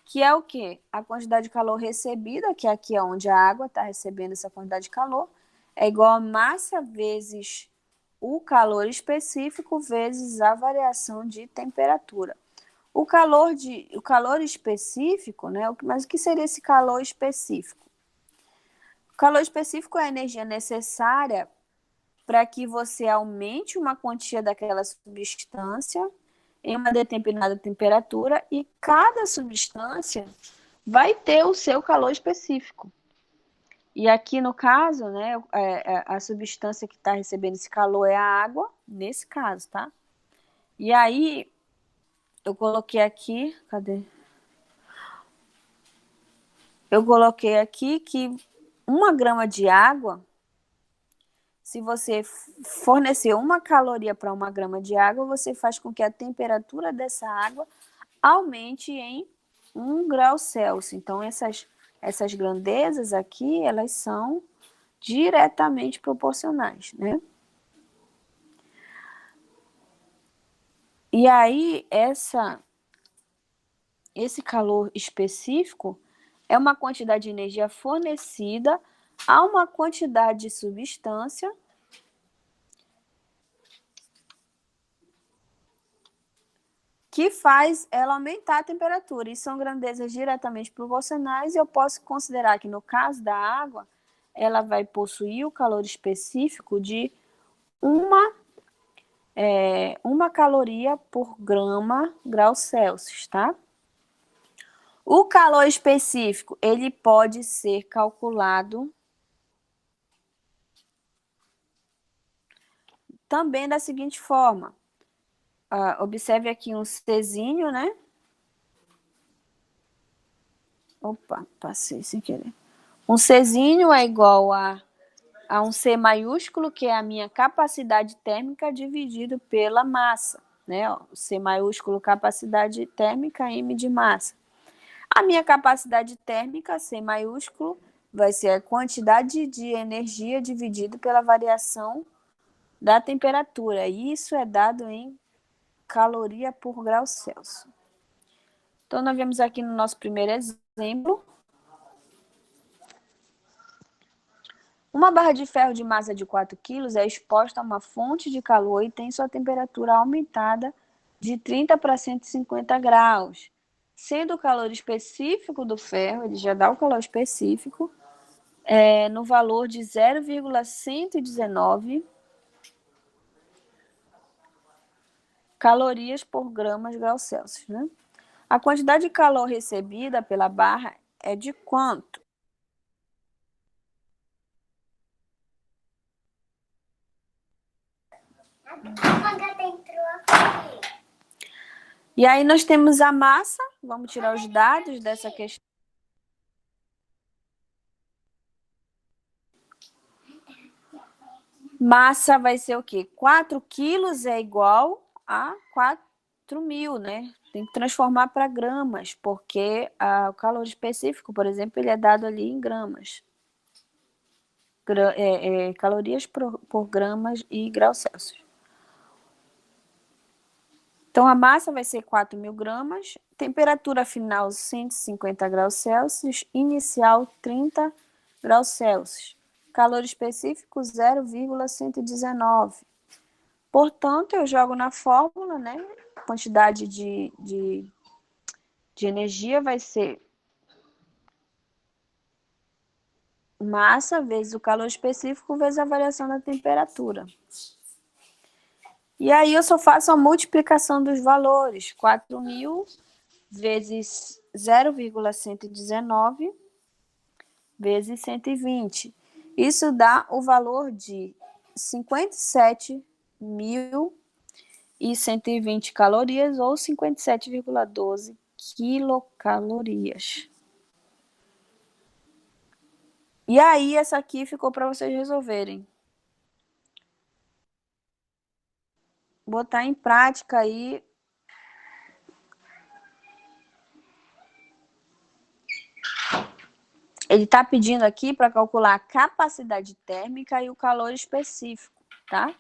que é o quê? A quantidade de calor recebida, que aqui é onde a água está recebendo essa quantidade de calor, é igual a massa vezes o calor específico vezes a variação de temperatura. O calor específico, né? Mas o que seria esse calor específico? O calor específico é a energia necessária para que você aumente uma quantia daquela substância em uma determinada temperatura e cada substância vai ter o seu calor específico. E aqui no caso, né, a substância que está recebendo esse calor é a água, nesse caso, tá? E aí, eu coloquei aqui, cadê? Eu coloquei aqui que 1 grama de água, se você fornecer 1 caloria para 1 grama de água, você faz com que a temperatura dessa água aumente em 1 grau Celsius. Então, essas grandezas aqui, elas são diretamente proporcionais, né? E aí, esse calor específico é uma quantidade de energia fornecida a uma quantidade de substância que faz ela aumentar a temperatura. E são grandezas diretamente proporcionais. E eu posso considerar que, no caso da água, ela vai possuir o calor específico de uma caloria por grau Celsius, tá? O calor específico, ele pode ser calculado também da seguinte forma. observe aqui um Czinho, né? Opa, passei sem querer. Um Czinho é igual a um C maiúsculo, que é a minha capacidade térmica dividido pela massa, né? Ó, C maiúsculo, capacidade térmica, M de massa. A minha capacidade térmica, C maiúsculo, vai ser a quantidade de energia dividido pela variação da temperatura. Isso é dado em caloria por grau Celsius. Então, nós vemos aqui no nosso primeiro exemplo. Uma barra de ferro de massa de 4 kg é exposta a uma fonte de calor e tem sua temperatura aumentada de 30 para 150 graus. Sendo o calor específico do ferro, ele já dá o calor específico, no valor de 0,119 calorias por gramas grau Celsius, né? A quantidade de calor recebida pela barra é de quanto? A gata entrou aqui. E aí nós temos a massa, vamos tirar os dados dessa questão. Massa vai ser o quê? 4 quilos é igual a 4.000, né? Tem que transformar para gramas, porque o calor específico, por exemplo, ele é dado ali em gramas. Calorias por gramas e graus Celsius. Então, a massa vai ser 4.000 gramas, temperatura final 150 graus Celsius, inicial 30 graus Celsius. Calor específico 0,119. Portanto, eu jogo na fórmula, né? A quantidade de energia vai ser massa vezes o calor específico vezes a variação da temperatura. E aí eu só faço a multiplicação dos valores. 4.000 vezes 0,119 vezes 120. Isso dá o valor de 57.120 calorias ou 57,12 quilocalorias. E aí, essa aqui ficou para vocês resolverem. Botar em prática aí. Ele está pedindo aqui para calcular a capacidade térmica e o calor específico, tá?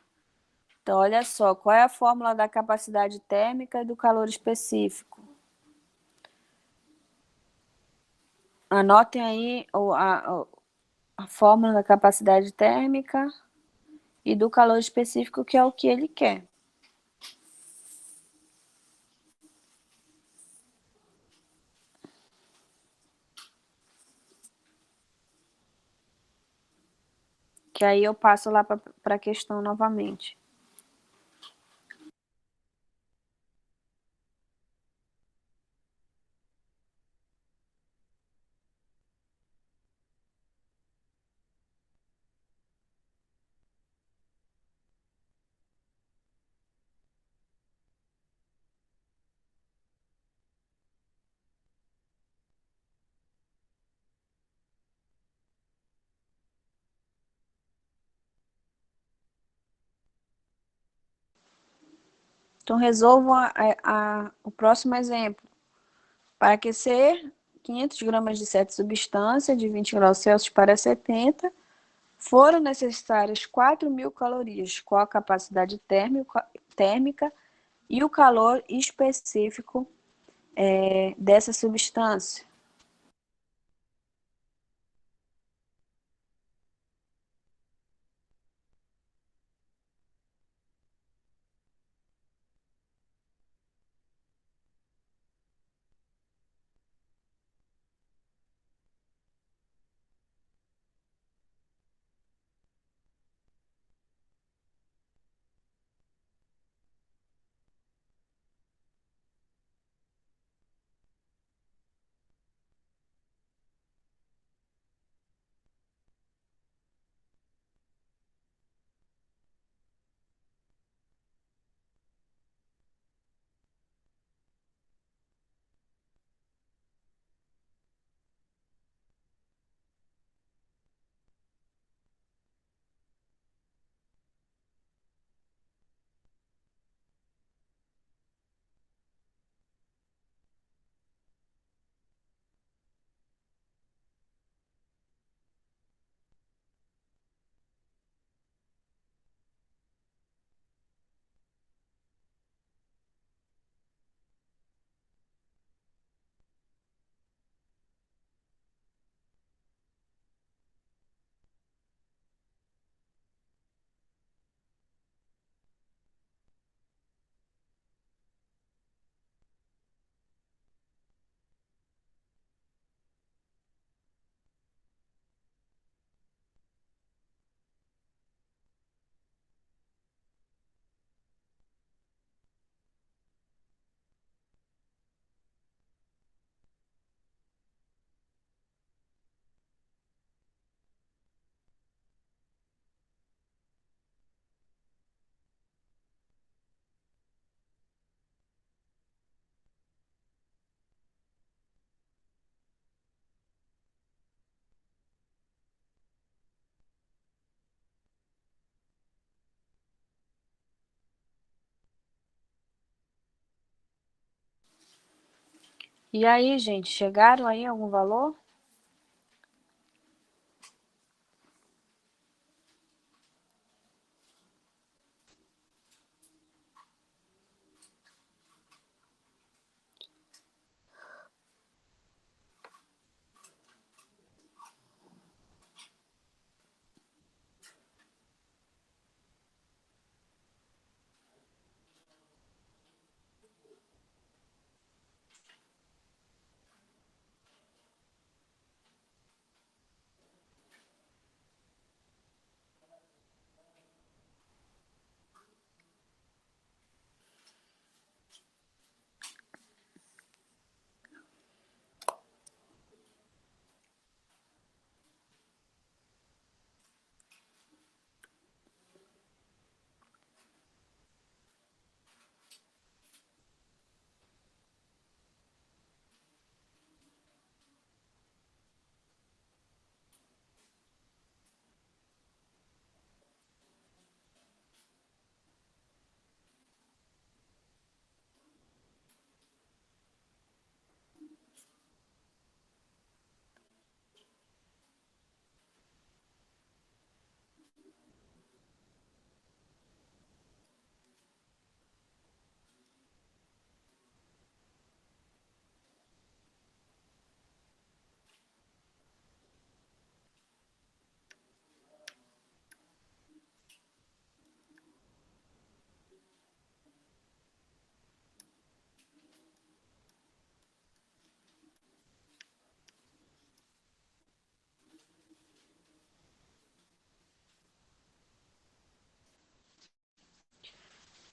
Então, olha só, qual é a fórmula da capacidade térmica e do calor específico? Anotem aí a fórmula da capacidade térmica e do calor específico, que é o que ele quer. Que aí eu passo lá para a questão novamente. Então, resolvam o próximo exemplo. Para aquecer 500 gramas de certa substância de 20 graus Celsius para 70, foram necessárias 4.000 calorias. Qual a capacidade térmica e o calor específico dessa substância? E aí, gente, chegaram aí algum valor?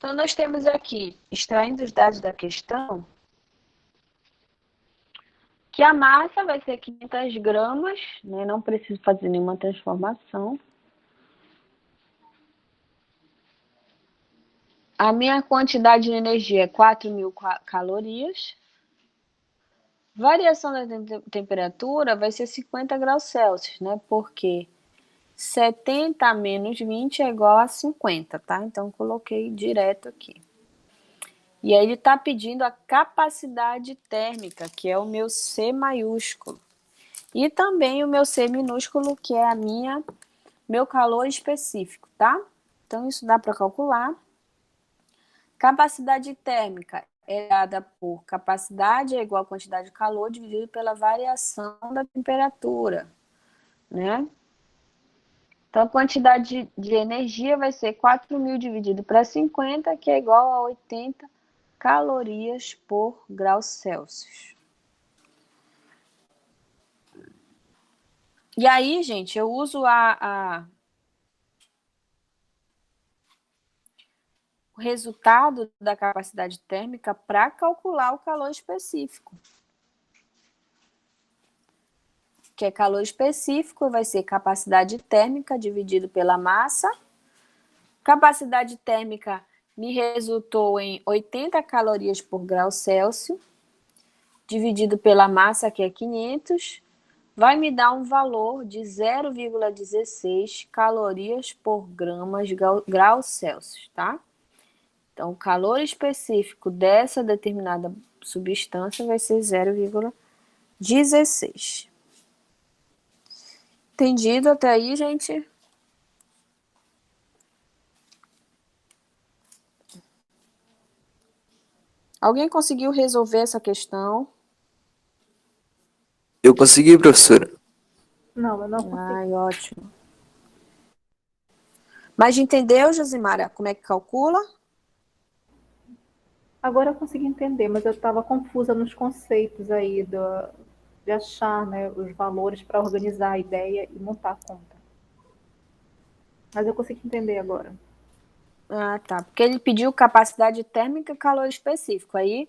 Então, nós temos aqui, extraindo os dados da questão, que a massa vai ser 500 gramas, né? Não preciso fazer nenhuma transformação. A minha quantidade de energia é 4.000 calorias. Variação da temperatura vai ser 50 graus Celsius, né? Porque 70 menos 20 é igual a 50, tá? Então, coloquei direto aqui. E aí ele está pedindo a capacidade térmica, que é o meu C maiúsculo. E também o meu C minúsculo, que é meu calor específico, tá? Então, isso dá para calcular. Capacidade térmica é dada por capacidade é igual a quantidade de calor dividido pela variação da temperatura, né? Então, a quantidade de energia vai ser 4.000 dividido para 50, que é igual a 80 calorias por grau Celsius. E aí, gente, eu uso o resultado da capacidade térmica para calcular o calor específico. Que é calor específico, vai ser capacidade térmica dividido pela massa. Capacidade térmica me resultou em 80 calorias por grau Celsius, dividido pela massa, que é 500, vai me dar um valor de 0,16 calorias por gramas grau Celsius, tá? Então, o calor específico dessa determinada substância vai ser 0,16. Entendido até aí, gente? Alguém conseguiu resolver essa questão? Eu consegui, professora. Não, eu não consigo. Ai, ótimo. Mas entendeu, Josimara, como é que calcula? Agora eu consegui entender, mas eu estava confusa nos conceitos aí de achar, né, os valores para organizar a ideia e montar a conta. Mas eu consegui entender agora. Ah, tá. Porque ele pediu capacidade térmica e calor específico. Aí,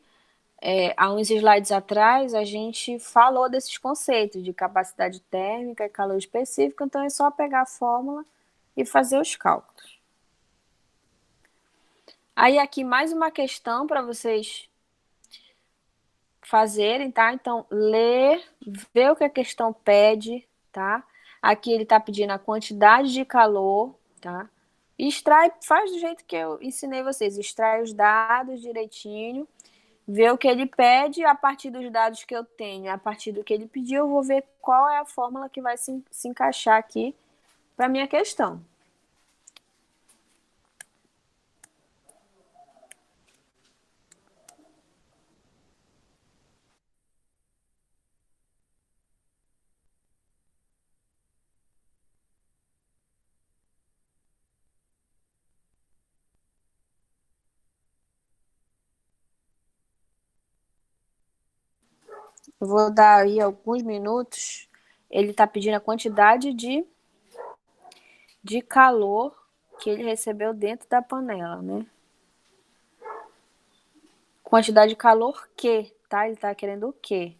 há uns slides atrás, a gente falou desses conceitos de capacidade térmica e calor específico, então é só pegar a fórmula e fazer os cálculos. Aí, aqui, mais uma questão para vocês fazerem, tá? Então, ler, ver o que a questão pede, tá? Aqui ele está pedindo a quantidade de calor, tá? Extrai, faz do jeito que eu ensinei vocês, extrai os dados direitinho ver o que ele pede a partir dos dados que eu tenho, a partir do que ele pediu, eu vou ver qual é a fórmula que vai se encaixar aqui para minha questão. Eu vou dar aí alguns minutos. Ele está pedindo a quantidade de calor que ele recebeu dentro da panela, né? Quantidade de calor que, tá? Ele tá querendo o quê?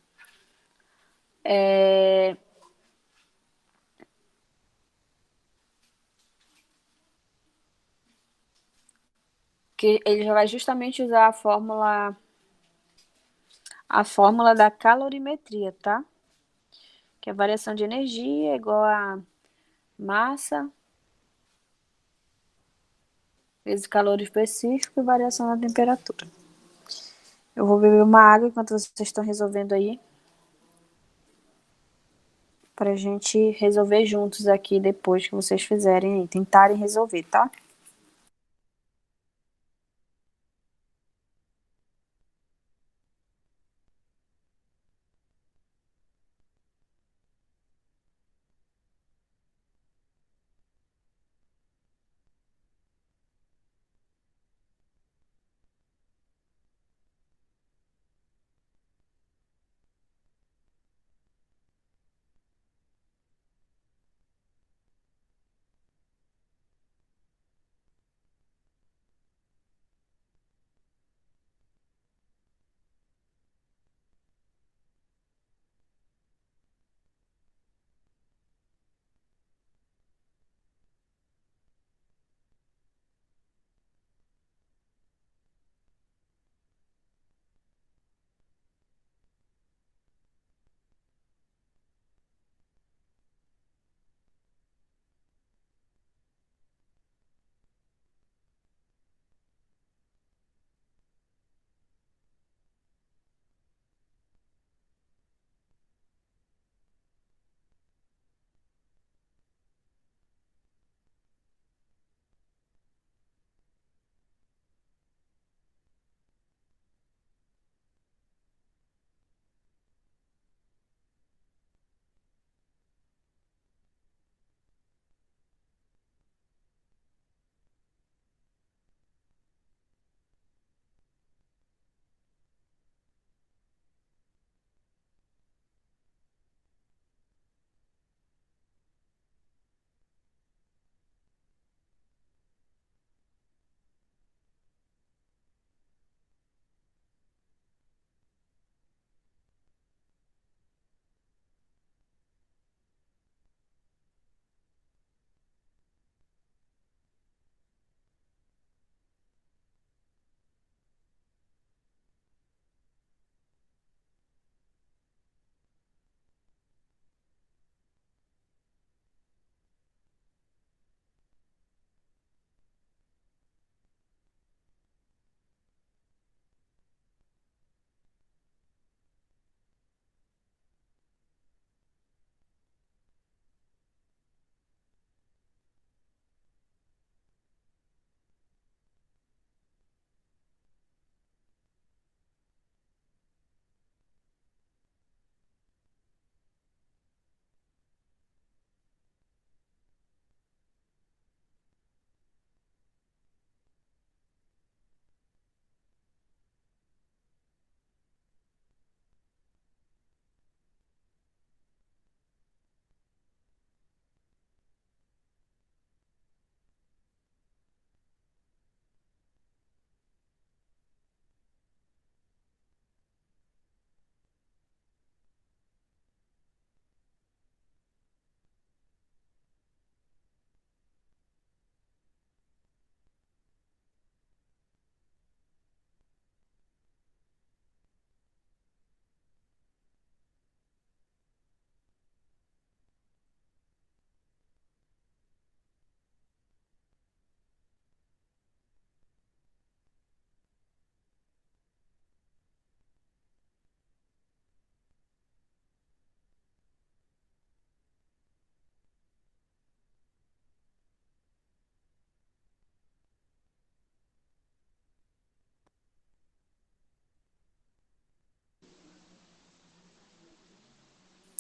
Que ele já vai justamente usar a fórmula da calorimetria, tá? Que é a variação de energia é igual a massa vezes calor específico e variação na temperatura. Eu vou beber uma água enquanto vocês estão resolvendo aí, pra gente resolver juntos aqui depois que vocês fizerem aí, tentarem resolver, tá?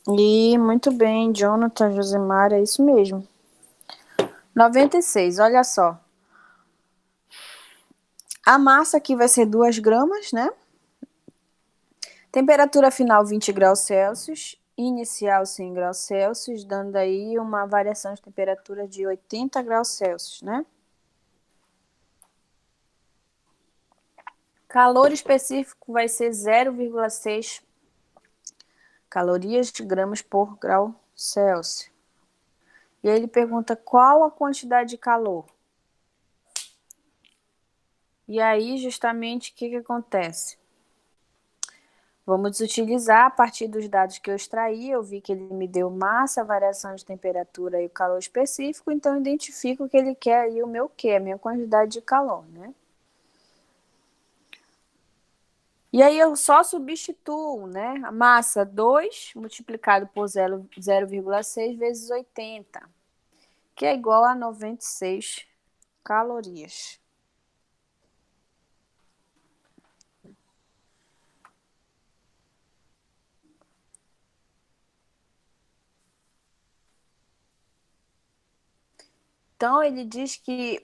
E muito bem, Jonathan, Josemar, é isso mesmo. 96, olha só. A massa aqui vai ser 2 gramas, né? Temperatura final 20 graus Celsius, inicial 100 graus Celsius, dando aí uma variação de temperatura de 80 graus Celsius, né? Calor específico vai ser 0,6 calorias de gramas por grau Celsius. E aí ele pergunta qual a quantidade de calor. E aí, justamente, o que acontece? Vamos utilizar, a partir dos dados que eu extraí, eu vi que ele me deu massa, variação de temperatura e o calor específico, então eu identifico que ele quer aí o meu Q, a minha quantidade de calor, né? E aí eu só substituo, né? A massa 2 multiplicado por 0,6 vezes 80, que é igual a 96 calorias. Então, ele diz que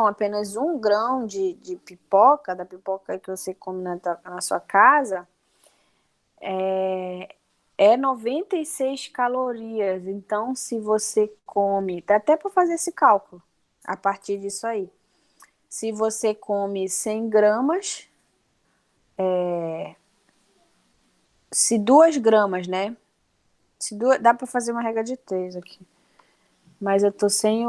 apenas um grão de pipoca, da pipoca que você come na sua casa, é 96 calorias. Então, se você come, dá até para fazer esse cálculo a partir disso aí. Se você come 100 gramas, se 2 gramas, né? Dá para fazer uma regra de 3 aqui. Mas eu tô sem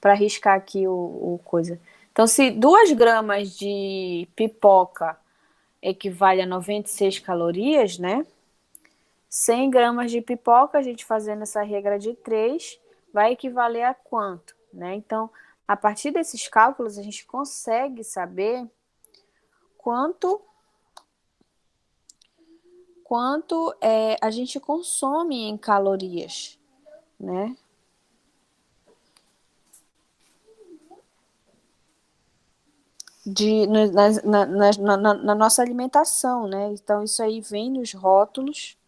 para riscar aqui o coisa. Então, se 2 gramas de pipoca equivale a 96 calorias, né? 100 gramas de pipoca, a gente fazendo essa regra de 3, vai equivaler a quanto, né? Então, a partir desses cálculos, a gente consegue saber quanto a gente consome em calorias, né? Na nossa alimentação, né? Então, isso aí vem nos rótulos.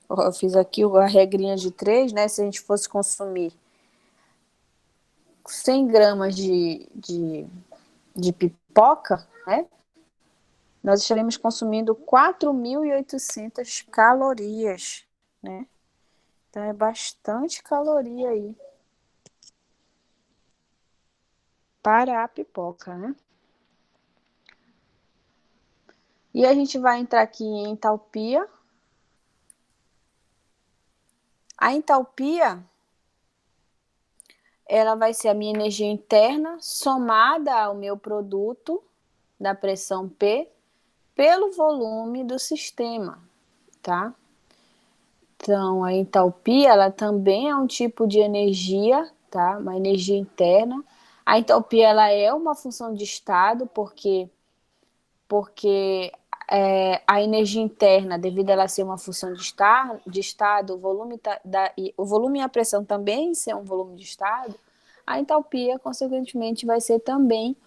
Eu fiz aqui a regrinha de 3, né? Se a gente fosse consumir 100 gramas de pipoca, né? Nós estaremos consumindo 4.800 calorias, né? Então, é bastante caloria aí para a pipoca, né? E a gente vai entrar aqui em entalpia. A entalpia, ela vai ser a minha energia interna somada ao meu produto da pressão P pelo volume do sistema, tá? Então, a entalpia, ela também é um tipo de energia, tá? Uma energia interna. A entalpia, ela é uma função de estado, porque a energia interna, devido a ela ser uma função de estado, o volume e a pressão também ser um volume de estado, a entalpia, consequentemente, vai ser também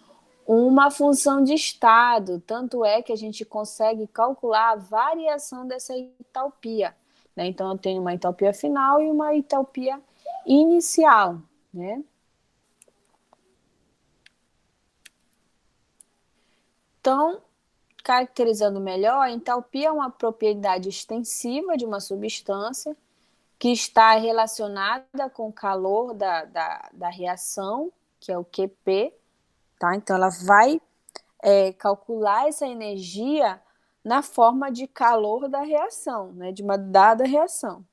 uma função de estado. Tanto é que a gente consegue calcular a variação dessa entalpia, né? Então, eu tenho uma entalpia final e uma entalpia inicial, né? Então, caracterizando melhor, a entalpia é uma propriedade extensiva de uma substância que está relacionada com o calor da reação, que é o QP, tá? Então, ela vai calcular essa energia na forma de calor da reação, né? De uma dada reação.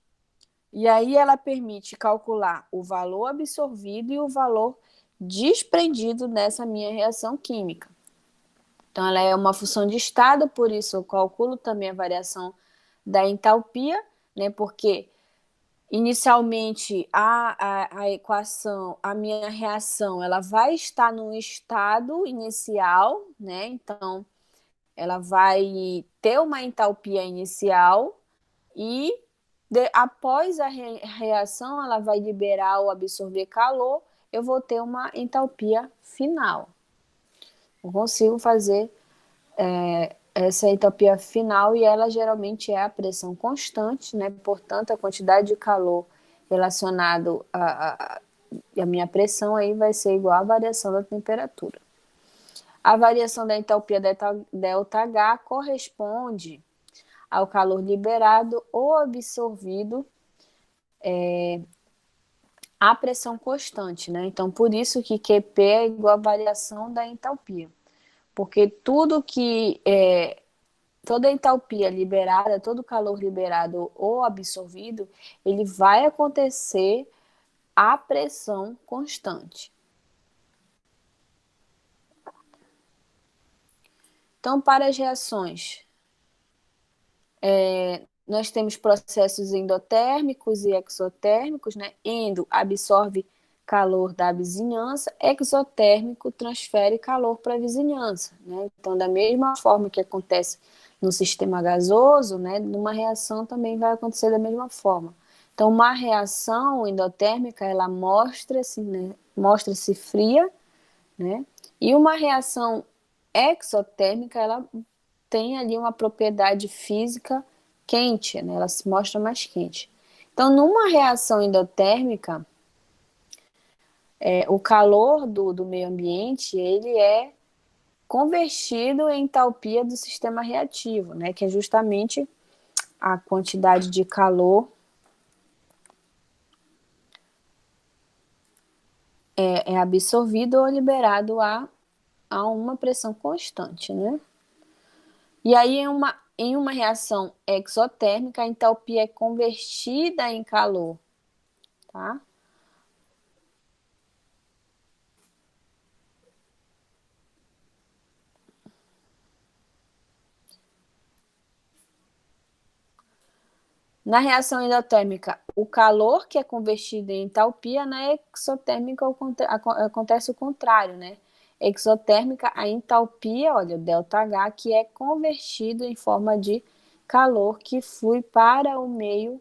E aí ela permite calcular o valor absorvido e o valor desprendido nessa minha reação química. Então, ela é uma função de estado, por isso eu calculo também a variação da entalpia, né? Porque inicialmente a equação, a minha reação, ela vai estar no estado inicial, né? Então, ela vai ter uma entalpia inicial e após a reação, ela vai liberar ou absorver calor eu vou ter uma entalpia final. Eu consigo fazer essa entalpia final e ela geralmente é a pressão constante, né? Portanto, a quantidade de calor relacionado à minha pressão aí vai ser igual à variação da temperatura. A variação da entalpia ΔH corresponde ao calor liberado ou absorvido à pressão constante, né? Então, por isso que QP é igual à variação da entalpia. Porque toda entalpia liberada, todo calor liberado ou absorvido, ele vai acontecer à pressão constante. Então, para as reações, nós temos processos endotérmicos e exotérmicos, né? Endo absorve calor da vizinhança, exotérmico transfere calor para a vizinhança, né? Então, da mesma forma que acontece no sistema gasoso, né, numa reação também vai acontecer da mesma forma. Então, uma reação endotérmica, ela mostra-se fria, né? E uma reação exotérmica, ela tem ali uma propriedade física quente, né? Ela se mostra mais quente. Então, numa reação endotérmica, o calor do meio ambiente, ele é convertido em entalpia do sistema reativo, né? Que é justamente a quantidade de calor é absorvido ou liberado a uma pressão constante, né? E aí, em uma reação exotérmica, a entalpia é convertida em calor, tá? Na reação endotérmica, o calor que é convertido em entalpia, na exotérmica acontece o contrário, né? Exotérmica, a entalpia, olha, o ΔH, que é convertido em forma de calor que flui para o meio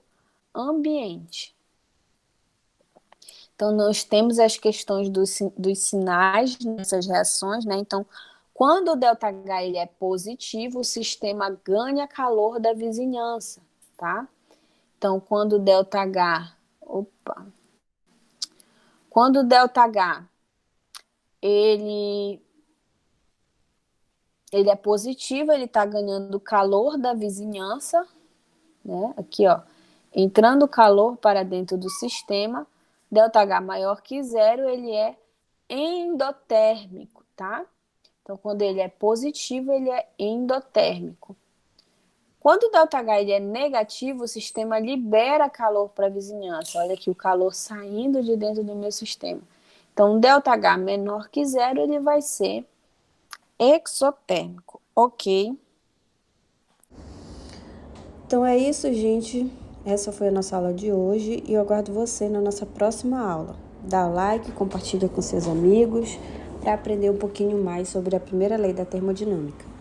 ambiente. Então, nós temos as questões dos sinais nessas reações, né? Então, quando o ΔH ele é positivo, o sistema ganha calor da vizinhança, tá? Então, quando o ΔH ele é positivo, ele está ganhando calor da vizinhança, né? Aqui, ó, entrando calor para dentro do sistema, ΔH maior que zero, ele é endotérmico, tá? Então, quando ele é positivo, ele é endotérmico. Quando o ΔH ele é negativo, o sistema libera calor para a vizinhança. Olha aqui o calor saindo de dentro do meu sistema. Então, ΔH menor que zero, ele vai ser exotérmico, ok? Então é isso, gente. Essa foi a nossa aula de hoje e eu aguardo você na nossa próxima aula. Dá like, compartilha com seus amigos para aprender um pouquinho mais sobre a primeira lei da termodinâmica.